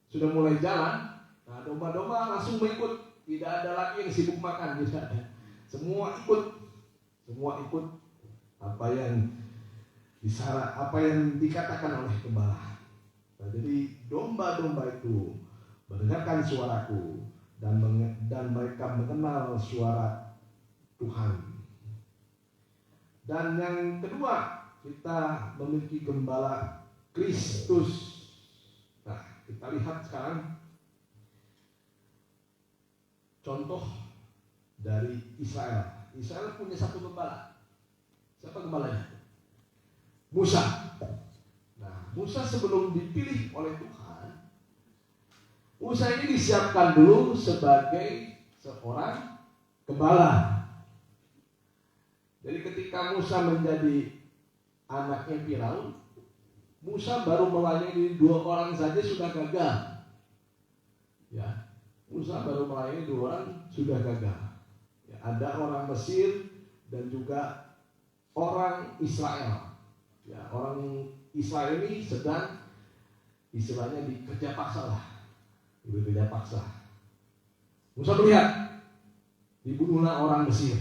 sudah mulai jalan, nah domba-domba langsung mengikut. Tidak ada lagi yang sibuk makan, tidak ada. Semua ikut apa yang dikatakan oleh gembala. Nah, jadi domba-domba itu mendengarkan suaraku dan mereka mengenal suara Tuhan. Dan yang kedua, kita memiliki gembala Kristus. Nah, kita lihat sekarang contoh dari Israel. Israel punya satu gembala. Siapa gembalanya? Musa. Nah, Musa sebelum dipilih oleh Tuhan, Musa ini disiapkan dulu sebagai seorang gembala. Jadi ketika Musa menjadi anaknya Firaun, Musa baru melayani 2 orang saja sudah gagal. Ya, Musa baru melayani 2 orang sudah gagal. Ya, ada orang Mesir dan juga orang Israel. Ya, orang Israel ini sedang istilahnya dikerja paksa lah, bekerja paksa. Musa melihat dibunuhlah orang Mesir.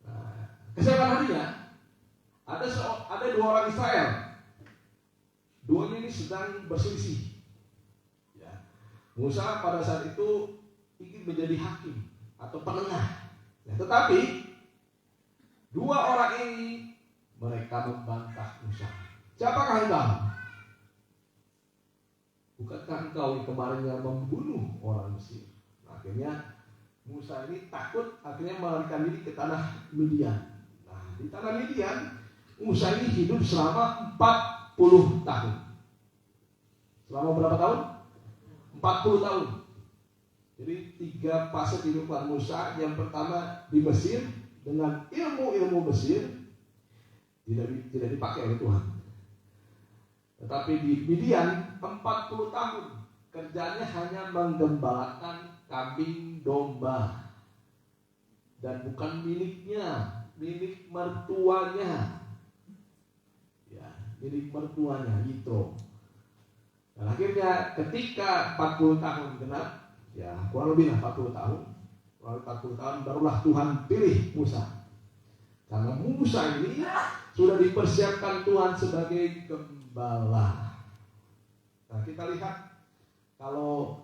Nah, keesokan harinya ada 2 orang Israel. Duanya ini sedang berselisih. Musa pada saat itu ingin menjadi hakim atau penengah. Ya, tetapi 2 orang ini mereka membantah Musa. Siapakah engkau? Bukankah engkau yang kemarin yang membunuh orang Mesir? Nah, akhirnya Musa ini takut, akhirnya melarikan diri ke tanah Midian. Nah, di tanah Midian Musa ini hidup selama 40 tahun. Selama berapa tahun? 40 tahun. Jadi 3 fase kehidupan Musa. Yang pertama di Mesir dengan ilmu Mesir tidak dipakai oleh Tuhan. Tetapi di Midian 40 tahun kerjanya hanya menggembalakan kambing domba. Dan bukan miliknya, milik mertuanya. Ya, milik mertuanya gitu. Dan akhirnya ketika 40 tahun genap, ya kurang lebih 40 tahun, lalu 40 tahun barulah Tuhan pilih Musa. Karena Musa ini sudah dipersiapkan Tuhan sebagai gembala. Nah, kita lihat kalau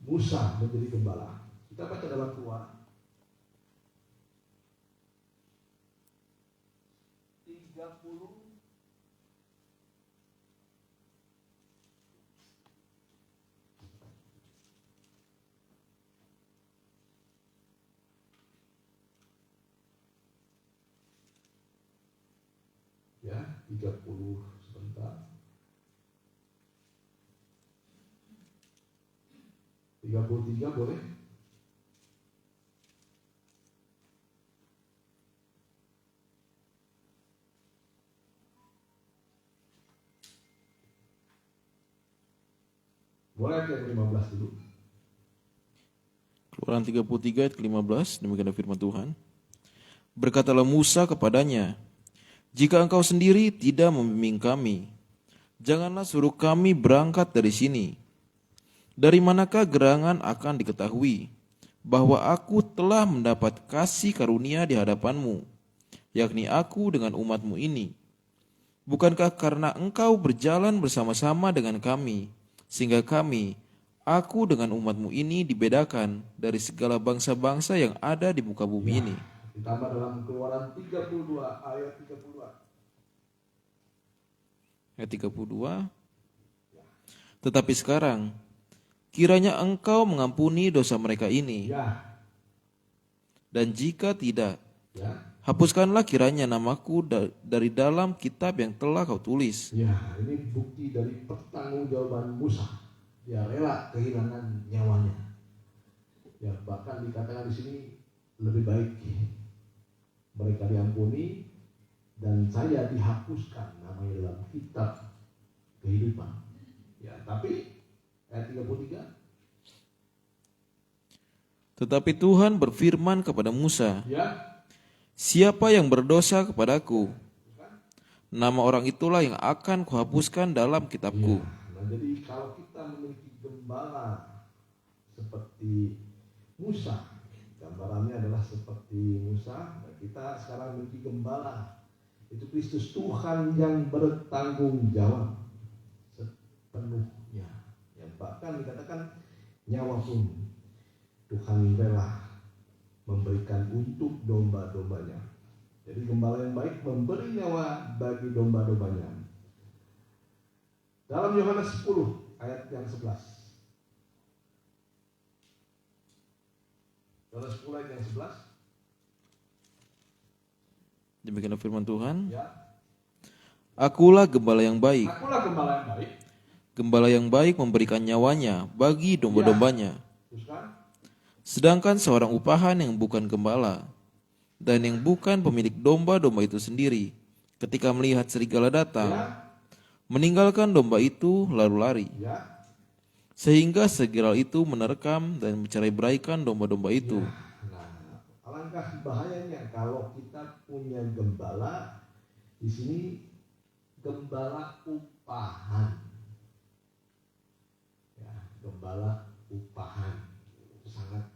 Musa menjadi gembala. Kita baca dalam Keluaran 30 ya 30 sebentar 33 boleh. Boleh ayat yang 15 dulu. Keluaran 33 ayat ke-15, demikian firman Tuhan. Berkatalah Musa kepadanya, jika engkau sendiri tidak membimbing kami, janganlah suruh kami berangkat dari sini. Dari manakah gerangan akan diketahui bahwa aku telah mendapat kasih karunia di hadapanmu, yakni aku dengan umatmu ini? Bukankah karena engkau berjalan bersama-sama dengan kami, sehingga aku dengan umatmu ini dibedakan dari segala bangsa-bangsa yang ada di muka bumi ini? Ditambah dalam Keluaran 32 ayat 32. Ayat 32. Tetapi sekarang kiranya engkau mengampuni dosa mereka ini. Ya. Dan jika tidak, Ya. hapuskanlah kiranya namaku dari dalam kitab yang telah kau tulis. Ya, ini bukti dari pertanggungjawaban Musa. Dia rela kehilangan nyawanya. Ya, bahkan dikatakan di sini lebih baik mereka diampuni dan saya dihapuskan namanya dalam kitab kehidupan. Ya, tapi ayat 33. Tetapi Tuhan berfirman kepada Musa, Ya, siapa yang berdosa kepadaku? Nama orang itulah yang akan kuhapuskan dalam kitabku. nah jadi kalau kita memiliki gembala seperti Musa, gambarannya adalah seperti Musa, nah kita sekarang memiliki gembala, itu Kristus Tuhan yang bertanggung jawab sepenuhnya. Yang bahkan dikatakan nyawa pun Tuhan rela memberikan untuk domba-dombanya. Jadi gembala yang baik memberi nyawa bagi domba-dombanya. Dalam Yohanes 10 ayat yang 11. Yohanes 10 ayat yang 11. Demikianlah firman Tuhan. Ya. Akulah gembala yang baik. Akulah gembala yang baik. Gembala yang baik memberikan nyawanya bagi domba-dombanya. Teruskan. Sedangkan seorang upahan yang bukan gembala dan yang bukan pemilik domba-domba itu sendiri, ketika melihat serigala datang, Ya. meninggalkan domba itu lalu lari. Ya. Sehingga serigala itu menerkam dan mencerai-beraikan domba-domba itu. Nah, alangkah bahayanya kalau kita punya gembala di sini, gembala upahan. Ya, gembala upahan. Itu sangat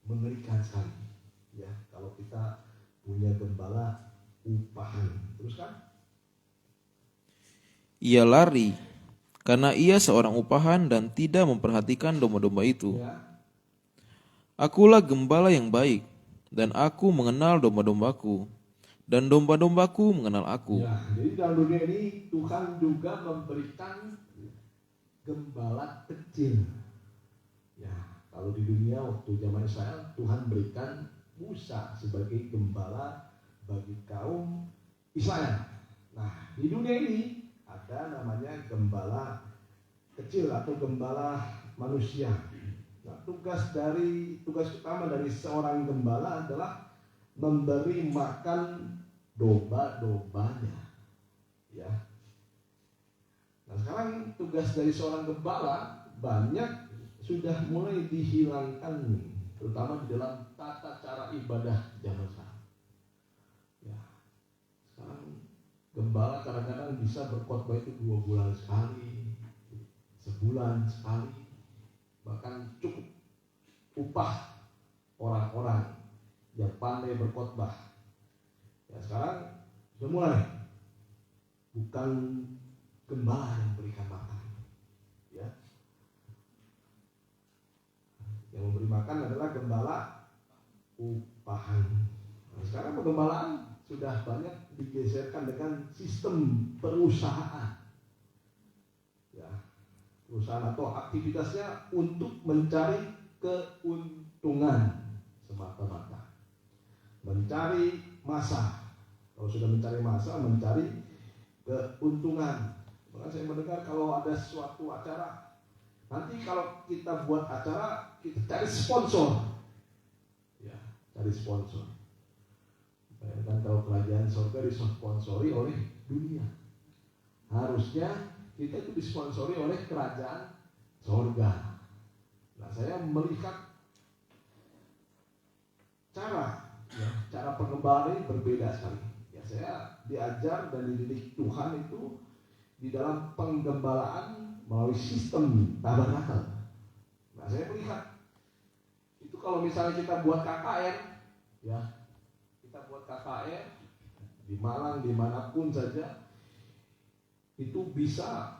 mengerikan sekali. Ya, kalau kita punya gembala upahan. Terus kan? Ia lari karena ia seorang upahan dan tidak memperhatikan domba-domba itu. Ya. Akulah gembala yang baik, dan aku mengenal domba-dombaku, dan domba-dombaku mengenal aku. Ya, jadi dalam dunia ini Tuhan juga memberikan gembala kecil. Ya, kalau di dunia waktu zaman Israel, Tuhan berikan Musa sebagai gembala bagi kaum Israel. Nah, di dunia ini ada namanya gembala kecil atau gembala manusia. Nah, tugas utama dari seorang gembala adalah memberi makan domba-dombanya. Ya. Nah, sekarang tugas dari seorang gembala banyak sudah mulai dihilangkan, terutama di dalam tata cara ibadah zaman sekarang. Ya. Sekarang gembala kadang-kadang bisa berkhotbah itu 2 bulan sekali, sebulan sekali, bahkan cukup upah orang-orang yang pandai berkhotbah. Ya, sekarang sudah mulai bukan gembala yang berikan makan, ya. Yang memberi makan adalah gembala upahan. Nah, sekarang pengembalaan sudah banyak digeserkan dengan sistem perusahaan. Ya, perusahaan atau aktivitasnya untuk mencari keuntungan semata-mata, mencari massa. Kalau sudah mencari massa, mencari keuntungan. Maka saya mendengar kalau ada suatu acara, nanti kalau kita buat acara, kita cari sponsor. Ya, cari sponsor. Bayangkan kalau kerajaan surga disponsori oleh dunia. Harusnya kita itu disponsori oleh kerajaan surga. Nah, saya melihat cara pengembalaan ini berbeda sekali. Ya, saya diajar dan dididik Tuhan itu di dalam penggembalaan melalui sistem tabernakel. Nah, saya melihat itu kalau misalnya kita buat KKN, ya, kita buat KKN di Malang dimanapun saja, itu bisa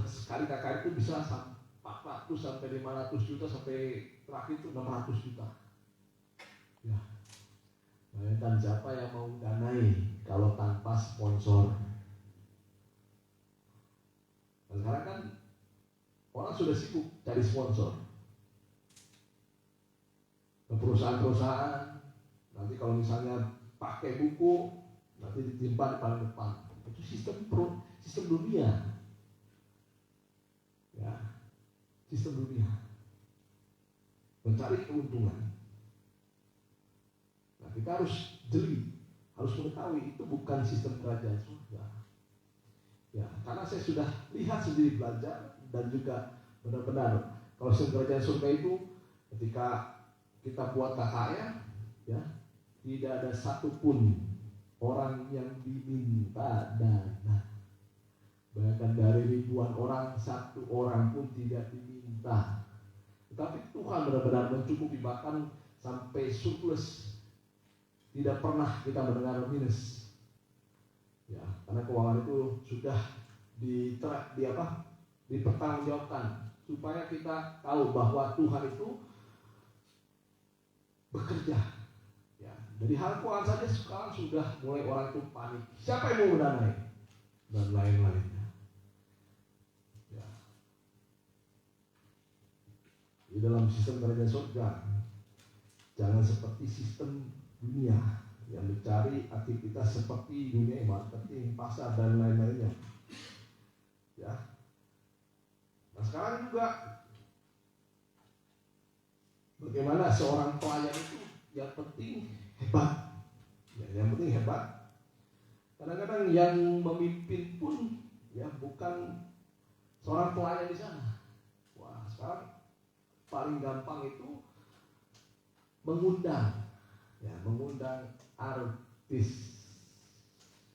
sekali KKN itu bisa 400 sampai 500 juta sampai terakhir itu 600 juta. Ya, bayangkan siapa yang mau danai kalau tanpa sponsor. Dan sekarang kan orang sudah sibuk cari sponsor ke perusahaan-perusahaan. Nanti kalau misalnya pakai buku, nanti ditimpa di paling depan. Itu sistem dunia. Ya, sistem dunia mencari keuntungan. Nah, kita harus jeli, harus mengetahui itu bukan sistem kerajaan surga. Ya, karena saya sudah lihat sendiri, belajar dan juga benar-benar Kalau sistem kerajaan surga itu ketika kita buat KKR, ya, tidak ada satupun orang yang diminta dana. Bayangkan dari ribuan orang, satu orang pun tidak diminta. Tetapi Tuhan benar-benar mencukupi, bahkan sampai surplus. Tidak pernah kita mendengar minus. Ya, karena keuangan itu sudah dipertanggungjawabkan supaya kita tahu bahwa Tuhan itu bekerja. Ya, dari hal keuangan saja sekarang sudah mulai orang itu panik. Siapa yang mau mendanai? Dan lain-lainnya. Ya. Di dalam sistem kerajaan surga, jangan seperti sistem dunia yang mencari aktivitas seperti dunia marketing, pasar dan lain-lainnya. Ya. Nah sekarang juga bagaimana seorang pelayan itu yang penting hebat. Ya, yang penting hebat. Kadang-kadang yang memimpin pun ya bukan seorang pelayan di sana. Wah, sekarang paling gampang itu mengundang artis.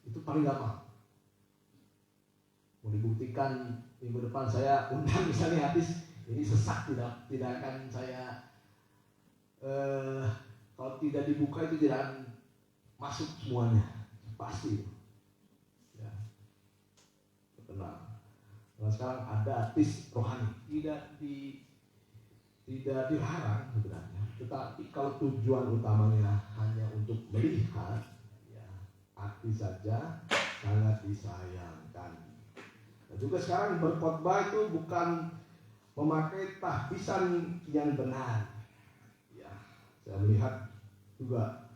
Itu paling gampang. Mau dibuktikan minggu depan saya undang misalnya artis, ini sesak, tidak akan saya kalau tidak dibuka itu tidak akan masuk semuanya, pasti. Ya, tenang. Nah, sekarang ada artis rohani, tidak dilarang sebenarnya. Tetapi kalau tujuan utamanya hanya untuk melihat, ya artis saja sangat disayangkan. Dan juga sekarang berkhotbah itu bukan memakai tahbisan yang benar. Ya, saya melihat juga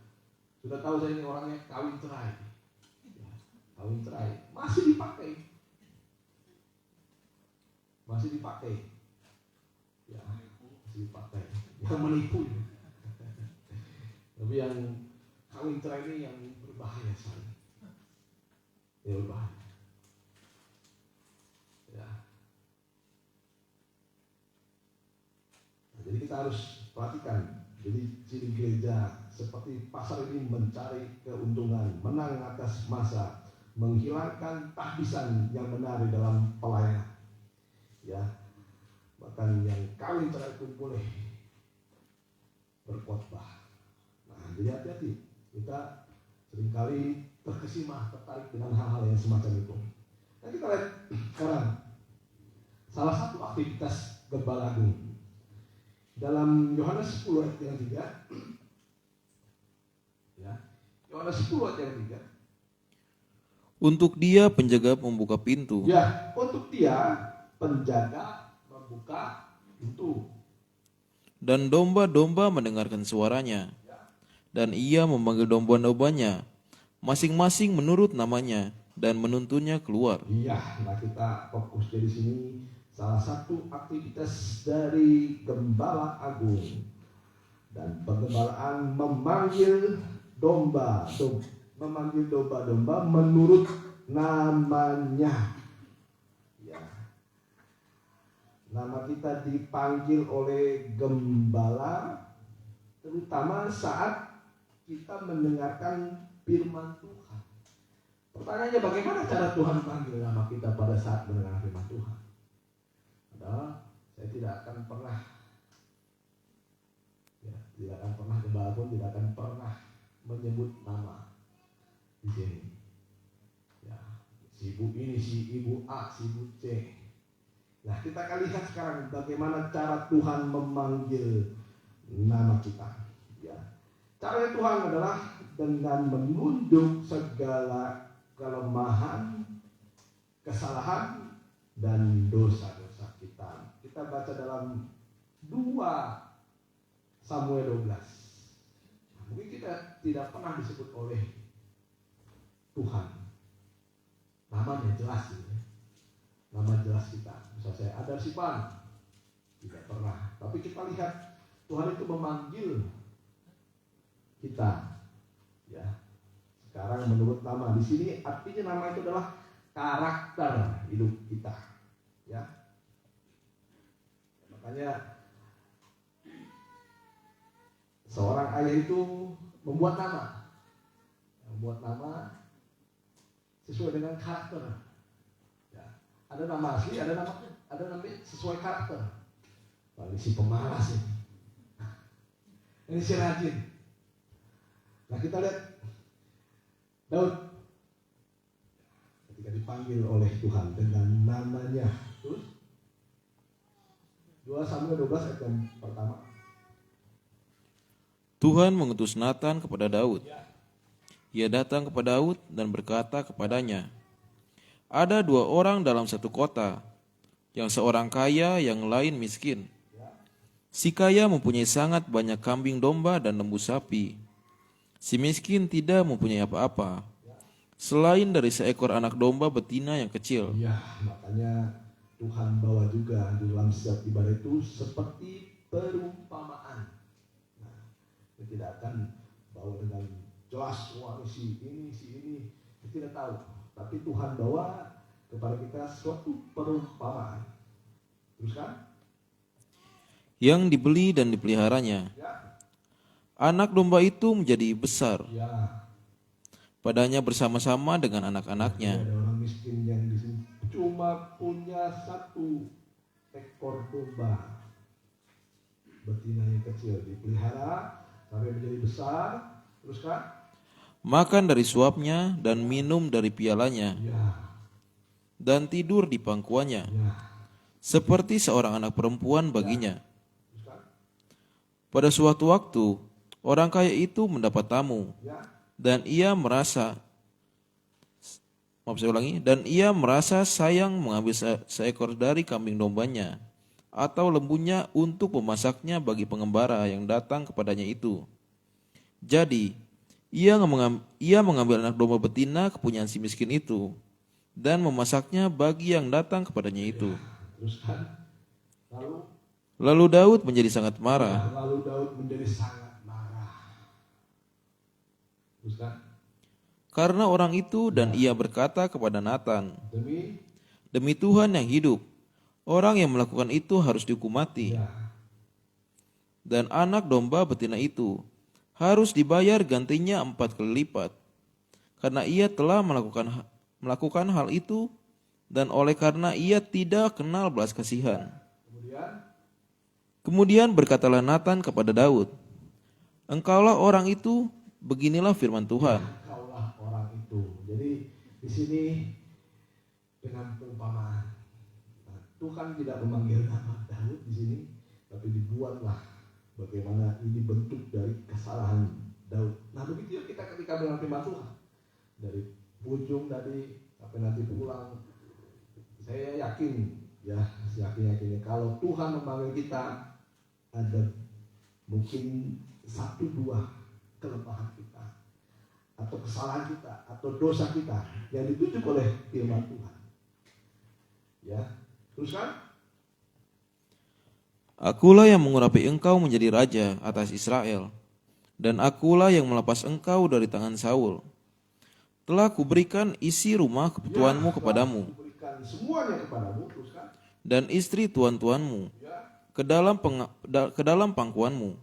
sudah tahu saya ini orangnya kawin cerai. Ya, kawin cerai masih dipakai. Ya, masih dipakai. Yang menipu. Tapi yang kawin cerai ini yang berbahaya sekali. Ya, berbahaya. Ya. Nah, jadi kita harus perhatikan. Jadi ciri gereja seperti pasar ini mencari keuntungan, menang atas massa, menghilangkan tahbisan yang benar di dalam pelayanan. Ya, bahkan yang kawin cerai pun boleh berkhotbah. Nah, jadi hati-hati. Kita seringkali tertarik dengan hal-hal yang semacam itu. Nah, kita lihat sekarang salah satu aktivitas Gembala Agung dalam Yohanes 10 ayat yang 3. Ya, Yohanes 10 ayat yang 3. Untuk dia penjaga membuka pintu. Ya, untuk dia penjaga membuka pintu. Dan domba-domba mendengarkan suaranya. Dan ia memanggil domba-dombanya, masing-masing menurut namanya, dan menuntunnya keluar. Iya, nah kita fokus dari sini. Salah satu aktivitas dari Gembala Agung dan penggembalaan memanggil domba-domba menurut namanya. Ya. Nama kita dipanggil oleh gembala terutama saat kita mendengarkan firman Tuhan. Pertanyaannya, bagaimana cara Tuhan memanggil nama kita pada saat mendengar firman Tuhan? Adalah saya tidak akan pernah gembala pun tidak akan pernah menyebut nama di sini. Ya, si ibu ini, si ibu A, si ibu C. Nah, kita akan lihat sekarang bagaimana cara Tuhan memanggil nama kita. Ya. Cara Tuhan adalah dengan menunduk segala kelemahan, kesalahan, dan dosa-dosa kita. Kita baca dalam 2 Samuel 12. Nah, mungkin kita tidak pernah disebut oleh Tuhan. Namanya jelas gitu. Nama jelas kita. Misal saya ada Sipan, tidak pernah. Tapi kita lihat Tuhan itu memanggil kita. Ya. Sekarang menurut nama di sini artinya nama itu adalah karakter hidup kita. Ya. Makanya seorang ayah itu membuat nama sesuai dengan karakter. Ya. Ada nama asli, ada nama sesuai karakter. Ini si pemalas ini. Ini si rajin. Nah kita lihat Daud ketika dipanggil oleh Tuhan dengan namanya. Terus 2 Samuel 12 ayat yang pertama. Tuhan mengutus Nathan kepada Daud. Ia datang kepada Daud dan berkata kepadanya, ada 2 orang dalam satu kota, yang seorang kaya, yang lain miskin. Si kaya mempunyai sangat banyak kambing domba dan lembu sapi. Si miskin tidak mempunyai apa-apa, selain dari seekor anak domba betina yang kecil. Ya, makanya Tuhan bawa juga di dalam setiap ibadah itu seperti perumpamaan. Nah, kita tidak akan bawa dengan jelas, wah si ini, kita tidak tahu. Tapi Tuhan bawa kepada kita suatu perumpamaan. Terus kan? Yang dibeli dan dipeliharanya. Ya. Anak domba itu menjadi besar. Ya. Padanya bersama-sama dengan anak-anaknya. Ada orang miskin yang di sini cuma punya 1 ekor domba betina yang kecil, dipelihara sampai menjadi besar. Terus kan? Makan dari suapnya dan minum dari pialanya, Ya. dan tidur di pangkuannya, Ya. seperti seorang anak perempuan baginya. Terus kan? Pada suatu waktu, orang kaya itu mendapat tamu, Ya. dan ia merasa sayang mengambil seekor dari kambing dombanya atau lembunya untuk memasaknya bagi pengembara yang datang kepadanya itu. Jadi, ia mengambil anak domba betina kepunyaan si miskin itu dan memasaknya bagi yang datang kepadanya itu. Terus kan? Lalu Daud menjadi sangat marah. Terus kan? Karena orang itu, dan ia berkata kepada Nathan, Demi demi Tuhan yang hidup, orang yang melakukan itu harus dihukum mati. ya. Dan anak domba betina itu harus dibayar gantinya 4 kali lipat, karena ia telah melakukan hal itu, dan oleh karena ia tidak kenal belas kasihan. Kemudian berkatalah Nathan kepada Daud, engkaulah orang itu, beginilah firman Tuhan. Engkaulah orang itu. Jadi di sini dengan perumpamaan. Nah, Tuhan tidak memanggil nama Daud di sini, tapi dibuatlah bagaimana ini bentuk dari kesalahan Daud. Nah begitu ya kita ketika mendengar firman Tuhan, dari ujung tadi sampai nanti pulang, saya yakinnya kalau Tuhan memanggil kita, ada mungkin 1-2 kelemahan kita atau kesalahan kita atau dosa kita yang ditunjuk oleh firman Tuhan. Ya, terus kan? Akulah yang mengurapi engkau menjadi raja atas Israel, dan akulah yang melepas engkau dari tangan Saul. Telah kuberikan isi rumah ketuanmu kepadamu, Kuberikan semuanya kepadamu, terus kan? dan istri tuan-tuanmu ke dalam pangkuanmu.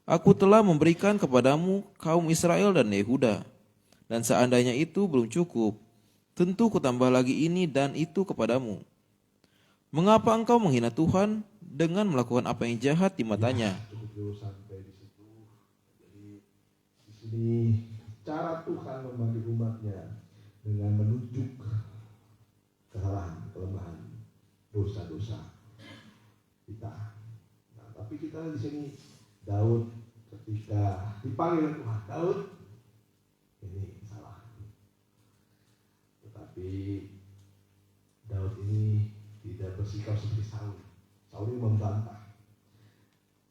Aku telah memberikan kepadamu kaum Israel dan Yehuda, dan seandainya itu belum cukup, tentu kutambah lagi ini dan itu kepadamu. Mengapa engkau menghina Tuhan dengan melakukan apa yang jahat di matanya? Cukup dulu sampai di situ. Jadi di sini cara Tuhan memanggil umatnya dengan menunjuk kesalahan, kelemahan, dosa-dosa kita. Nah, tapi kita di sini Daud ketika dipanggil Tuhan, Daud ini salah. Tetapi Daud ini tidak bersikap seperti Saul. Saul ini membantah.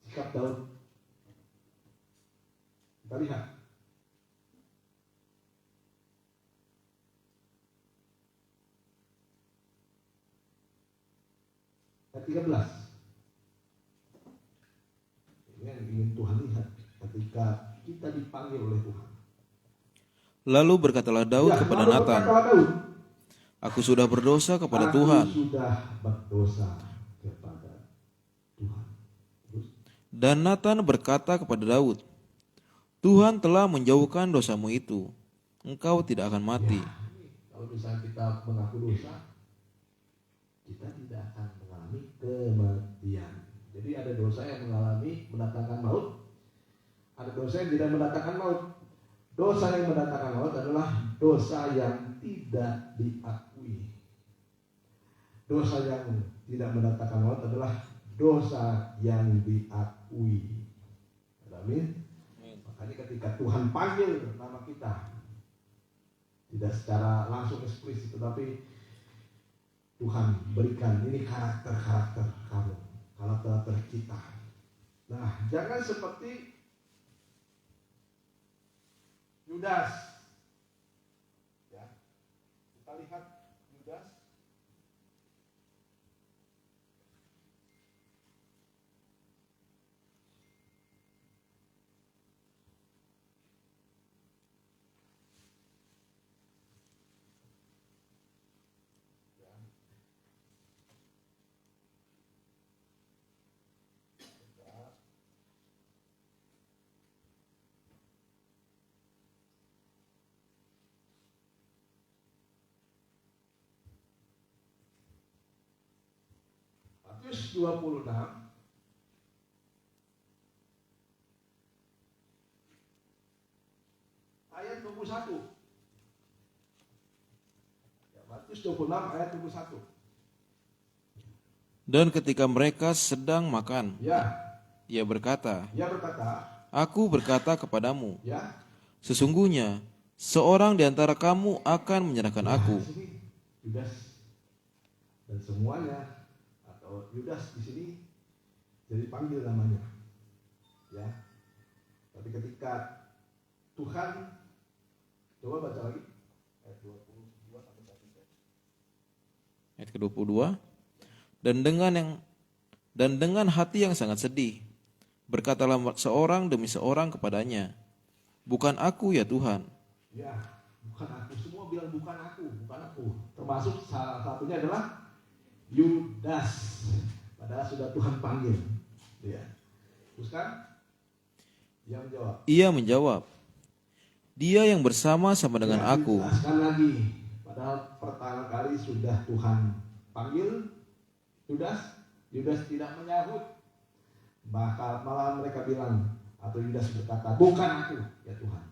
Sikap Daud, kita lihat. Ayat 13. Ini yang ingin Tuhan lihat ketika kita dipanggil oleh Tuhan. Lalu berkatalah Daud kepada Nathan, aku sudah berdosa kepada Tuhan. Aku sudah berdosa kepada Dan Nathan berkata kepada Daud, Tuhan telah menjauhkan dosamu itu, engkau tidak akan mati. Kalau misalnya kita mengaku dosa, kita tidak akan mengalami kematian. Jadi ada dosa yang mendatangkan maut, ada dosa yang tidak mendatangkan maut. Dosa yang mendatangkan maut adalah dosa yang tidak diakui. Dosa yang tidak mendatangkan maut adalah dosa yang diakui. Amin. Makanya ketika Tuhan panggil nama kita, tidak secara langsung eksplisit, tetapi Tuhan berikan ini karakter kamu, karakter kita. Nah, jangan seperti Yudas. Ya, kita lihat Yudas. Matius 26 ayat 21. Ya, Matius 26 ayat 21. Dan ketika mereka sedang makan, Ya, ia berkata, dia berkata, Aku berkata kepadamu, ya, sesungguhnya seorang di antara kamu akan menyerahkan aku. Di sini Yudas dan semuanya, atau Yudas di sini jadi panggil namanya. Ya. Tapi ketika Tuhan, coba baca lagi ayat 22 sampai 1. Ayat ke-22. Dan dengan hati yang sangat sedih, berkatalah seorang demi seorang kepadanya, Bukan aku ya Tuhan. Ya, bukan aku. Semua bilang bukan aku. Termasuk salah satunya adalah Yudas. Padahal sudah Tuhan panggil. Ya. Terus kan? Dia menjawab. Ia menjawab, Dia yang bersama-sama dengan Ya, aku. Jelaskan lagi. Padahal pertama kali sudah Tuhan panggil Yudas. Yudas tidak menyahut. Malah mereka bilang, atau Yudas berkata, bukan aku ya Tuhan.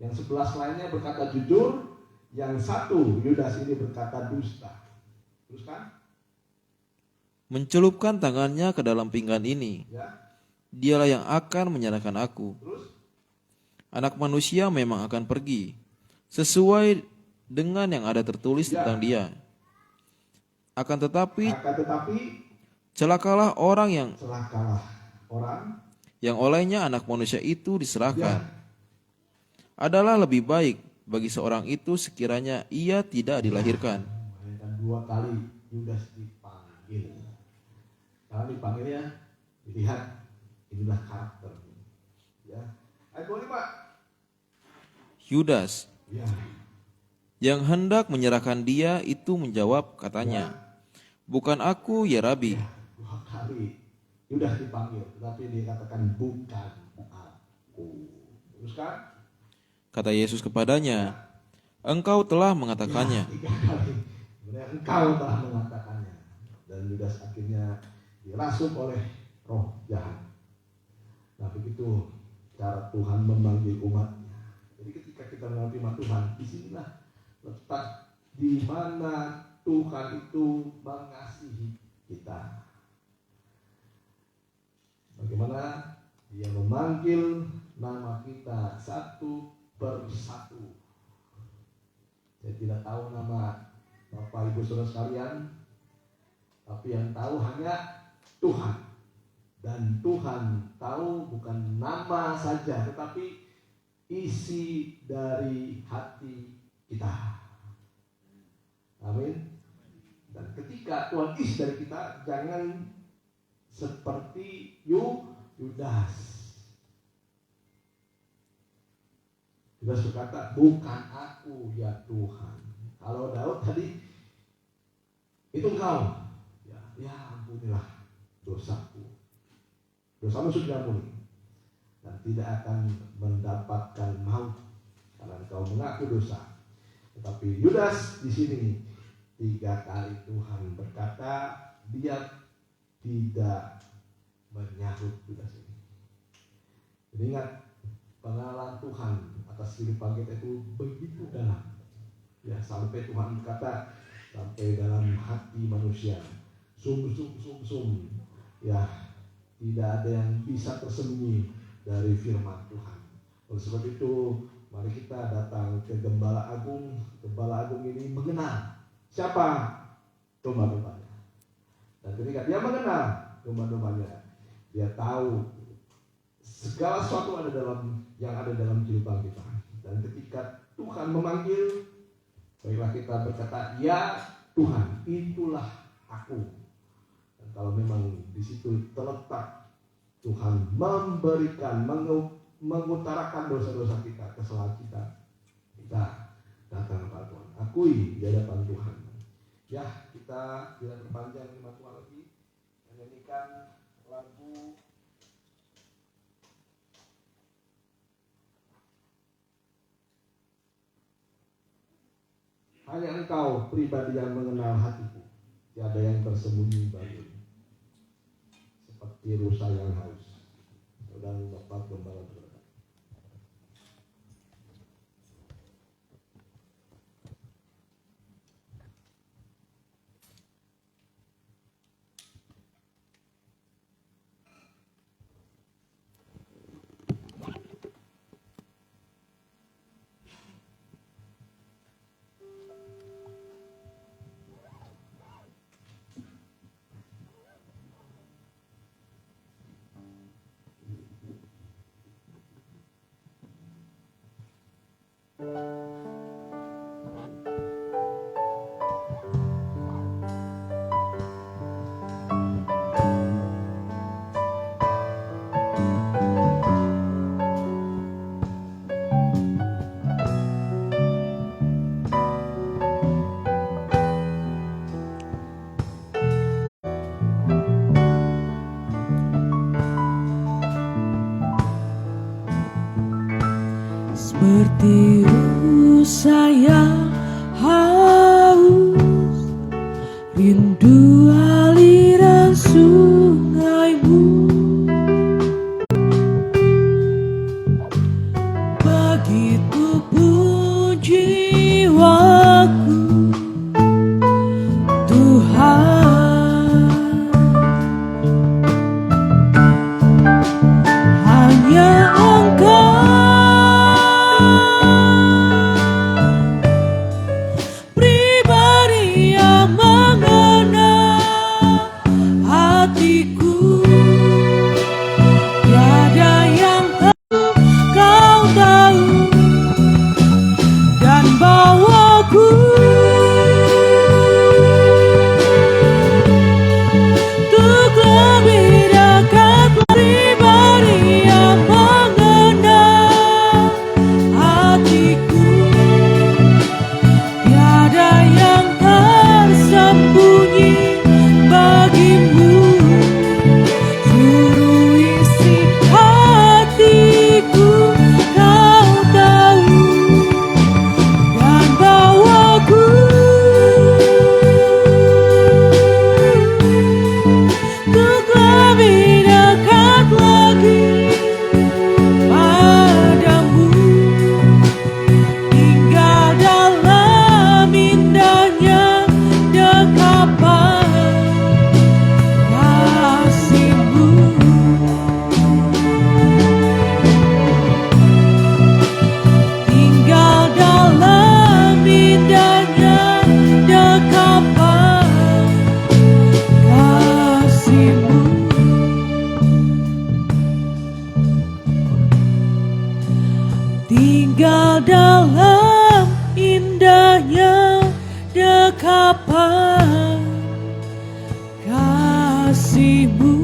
Yang 11 lainnya berkata jujur, yang satu Yudas ini berkata dusta. Terus kan? Mencelupkan tangannya ke dalam pinggan ini. Ya. Dialah yang akan menyerahkan aku. Terus? Anak manusia memang akan pergi sesuai dengan yang ada tertulis tentang dia. Akan tetapi celakalah orang yang olehnya anak manusia itu diserahkan. Adalah lebih baik bagi seorang itu sekiranya ia tidak dilahirkan. Dan 2 kali Yudas dipanggil. Kalau dipanggilnya, dilihat inilah karakter. Ya. Ayat 25. Yudas Ya. yang hendak menyerahkan dia itu menjawab katanya, Bukan aku ya Rabi. 2 kali Yudas dipanggil, tetapi dia katakan bukan aku. Terus kan? Kata Yesus kepadanya, Engkau telah mengatakannya. 3 kali. Sebenarnya engkau telah mengatakannya. Dan Yudas akhirnya dirasuk oleh roh jahat. Nah, begitu cara Tuhan memanggil umatnya. Jadi ketika kita menerima Tuhan, disinilah letak di mana Tuhan itu mengasihi kita. Bagaimana Dia memanggil nama kita satu persatu. Saya tidak tahu nama Bapak Ibu Saudara sekalian, tapi yang tahu hanya Tuhan. Dan Tuhan tahu bukan nama saja, tetapi isi dari hati kita. Amin. Dan ketika Tuhan isi dari kita, jangan seperti Yudas. Yudas berkata, bukan aku ya Tuhan. Kalau Daud tadi, itu engkau. Ya ampunilah dosaku. Dosamu sudah diampuni dan tidak akan mendapatkan maut karena engkau mengaku dosa. Tetapi Yudas di sini 3 kali Tuhan berkata dia tidak menyahut Yudas ini. Jadi ingat, pengenalan Tuhan atas kehidupan kita itu begitu dalam. Ya, sampai Tuhan berkata sampai dalam hati manusia. Sum. Ya, tidak ada yang bisa tersembunyi dari firman Tuhan. Oleh sebab itu, mari kita datang ke Gembala Agung. Gembala Agung ini mengenal siapa domba-dombanya. Dan ketika dia mengenal domba-dombanya, dia tahu segala sesuatu yang ada dalam kehidupan kita. Dan ketika Tuhan memanggil, baiklah kita berkata, ya Tuhan, itulah aku. Dan kalau memang di situ terletak Tuhan memberikan, mengutarakan dosa-dosa kita, kesalahan kita datang kepada Tuhan, akui di hadapan Tuhan. Ya, kita tidak berpanjang lima Tuhan lagi, menyanyikan lagu Hanya Engkau pribadi yang mengenal hatiku, tiada yang tersembunyi bagimu. Seperti rusa yang haus, sedang dapat gembala berada. Seperti rusa yang haus, rindu aliran sungaimu. Begitu pun jiwaku, Tuhan. Hanya Engkau pribadi yang mengenal hatiku. Tiada yang Kau tahu dan bawaku untuk lebih dekat, pribadi yang mengenal hatiku. Tiada yang tersembunyi bagimu. Seluruh isi hatiku Kau tahu dan bawaku untuk lebih dekat lagi padamu. Tinggal dalam indahnya dekapan kasih-Mu. Tinggal dalam indahnya dekapan kasih-Mu. Tinggal dalam indahnya dekapan kasih-Mu.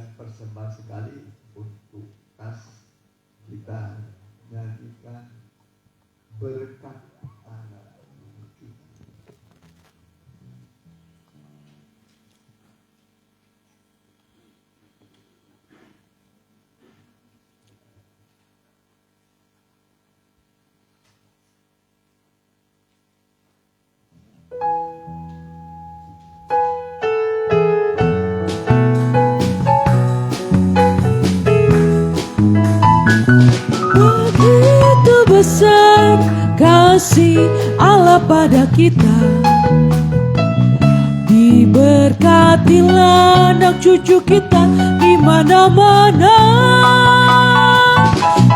dan persembahan sekali untuk kas kita nyanyikan berkat anak cucu. Begitu besar kasih Allah pada kita, diberkatilah anak cucu kita di mana-mana.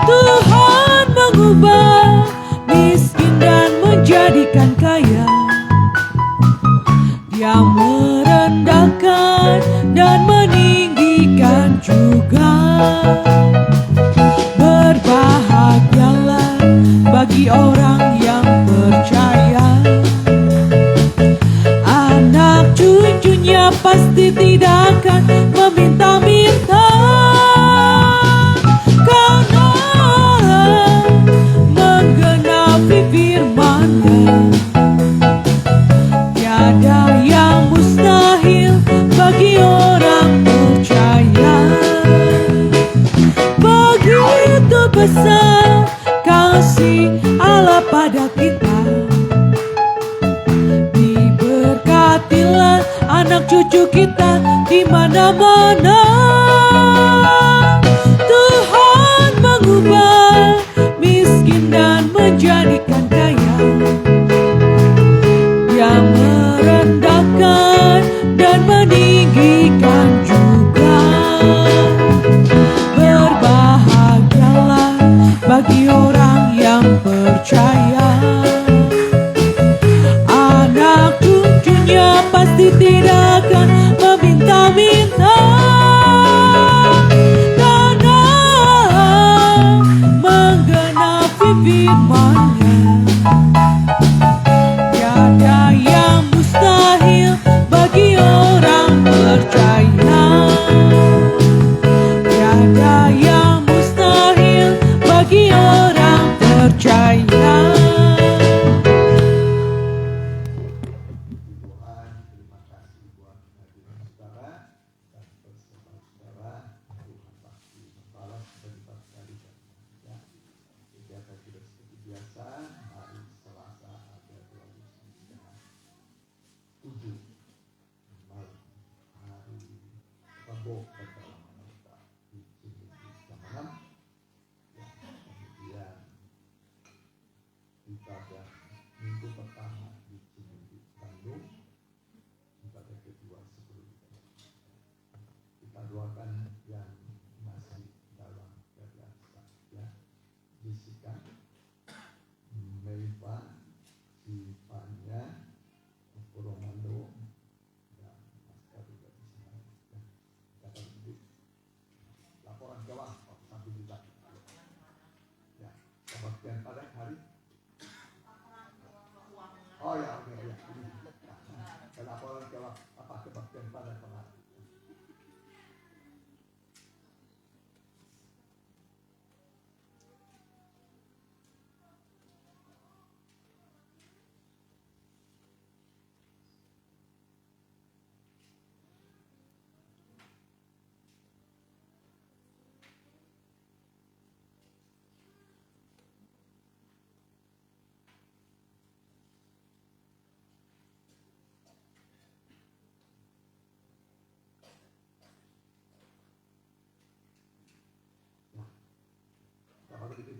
Tuhan mengubah miskin dan menjadikan kaya. Dia merendahkan dan meninggikan juga. Berbahagialah bagi orang yang percaya, anak cucunya pasti tidak akan meminta-minta, karena menggenapi firman-Nya. Tiada yang mustahil bagi orang percaya. Begitu besar kasih Allah pada kita, diberkatilah anak cucu kita di mana-mana. Tuhan mengubah miskin dan menjadikan kaya. Dia merendahkan dan meninggikan juga. Berbahagialah bagi orang yang percaya, anak cucunya pasti tidak akan meminta-minta, karena menggenapi firman-Nya. Tiada yang mustahil bagi orang percaya. Tiada yang mustahil bagi orang percaya. Tuhan, terima kasih buat kehadiran saudara dan persembahan saudara. Tuhan pasti membalas berlipat kali ya. Kegiatan kita seperti biasa hari Selasa ada 7 malam hari Rabu kedalaman kita di sini di malam ya, kemudian ibadah minggu pertama di sini di Bandung, ibadah kedua sebelum kita doakan yang masih dalam keadaan ya, Jessica, Meiva, Sivanya, Romando, dan Mas Kadu di sana. Ya, dapat laporan jawab sampai juga. Ya, kebaktian pada hari. Oh ya, oke ya. Laporan jawab apa kebaktian pada kemarin. Dapat itu.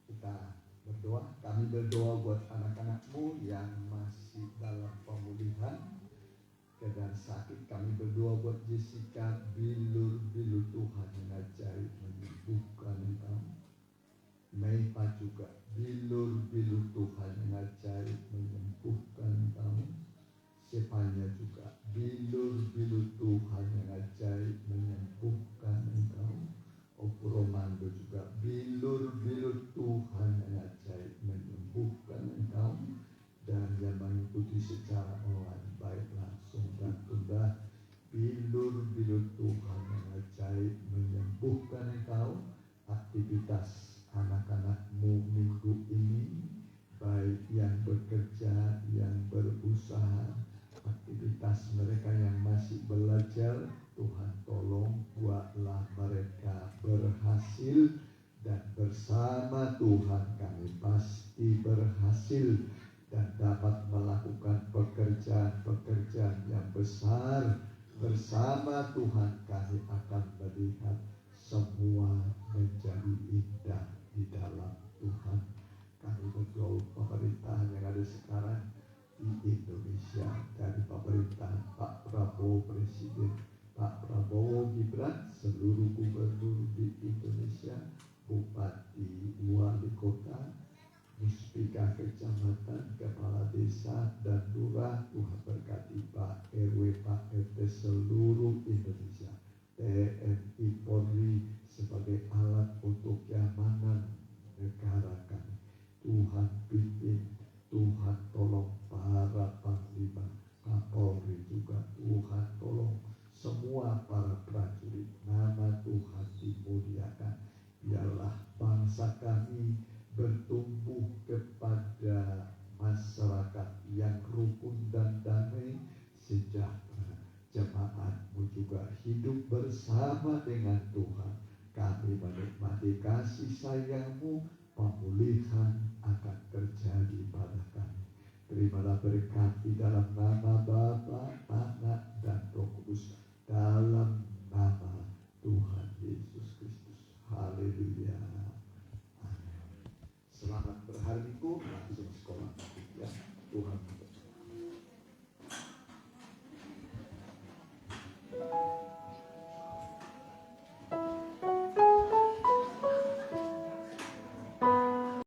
Kita berdoa, kami berdoa buat anak-anakmu yang masih dalam pemulihan keadaan sakit. Kami berdoa buat Jessica, bilur-bilur Tuhan yang ajaib menyembuhkan engkau. Meiva juga, bilur-bilur Tuhan yang ajaib menyembuhkan engkau. Sepanya juga, bilur-bilur Tuhan yang ajaib menyembuhkan engkau. Romando juga, bilur bilur Tuhan yang ajaib menyembuhkan engkau dan yang mengikuti secara online baik langsung dan tunda. Bilur Tuhan yang ajaib menyembuhkan engkau. Aktivitas anak-anakmu minggu ini, baik yang bekerja, yang berusaha, aktivitas mereka yang masih belajar, Tuhan tolong buatlah mereka berhasil, dan bersama Tuhan kami pasti berhasil dan dapat melakukan pekerjaan-pekerjaan yang besar. Bersama Tuhan kami akan melihat semua menjadi indah di dalam Tuhan. Kami berdoa pemerintahan yang ada sekarang di Indonesia, dari pemerintahan Pak Prabowo Presiden, Pak Prabowo Gibran, seluruh gubernur di Indonesia, bupati, wali kota, muspika kecamatan, kepala desa, dan lurah. Tuhan berkati Pak RW, Pak RT seluruh Indonesia, TNI Polri sebagai alat untuk keamanan negara kami. Tuhan pimpin, Tuhan tolong para panglima, Kapolri juga. Tuhan tolong semua para prajurit. Nama Tuhan dimuliakan. Biarlah bangsa kami bertumbuh kepada masyarakat yang rukun dan damai, sejahtera. Jemaatmu juga hidup bersama dengan Tuhan. Kami menikmati kasih sayang-Mu, pemulihan akan terjadi pada kami. Terimalah berkat di dalam nama Bapa, Anak, dan Roh Kudus, dalam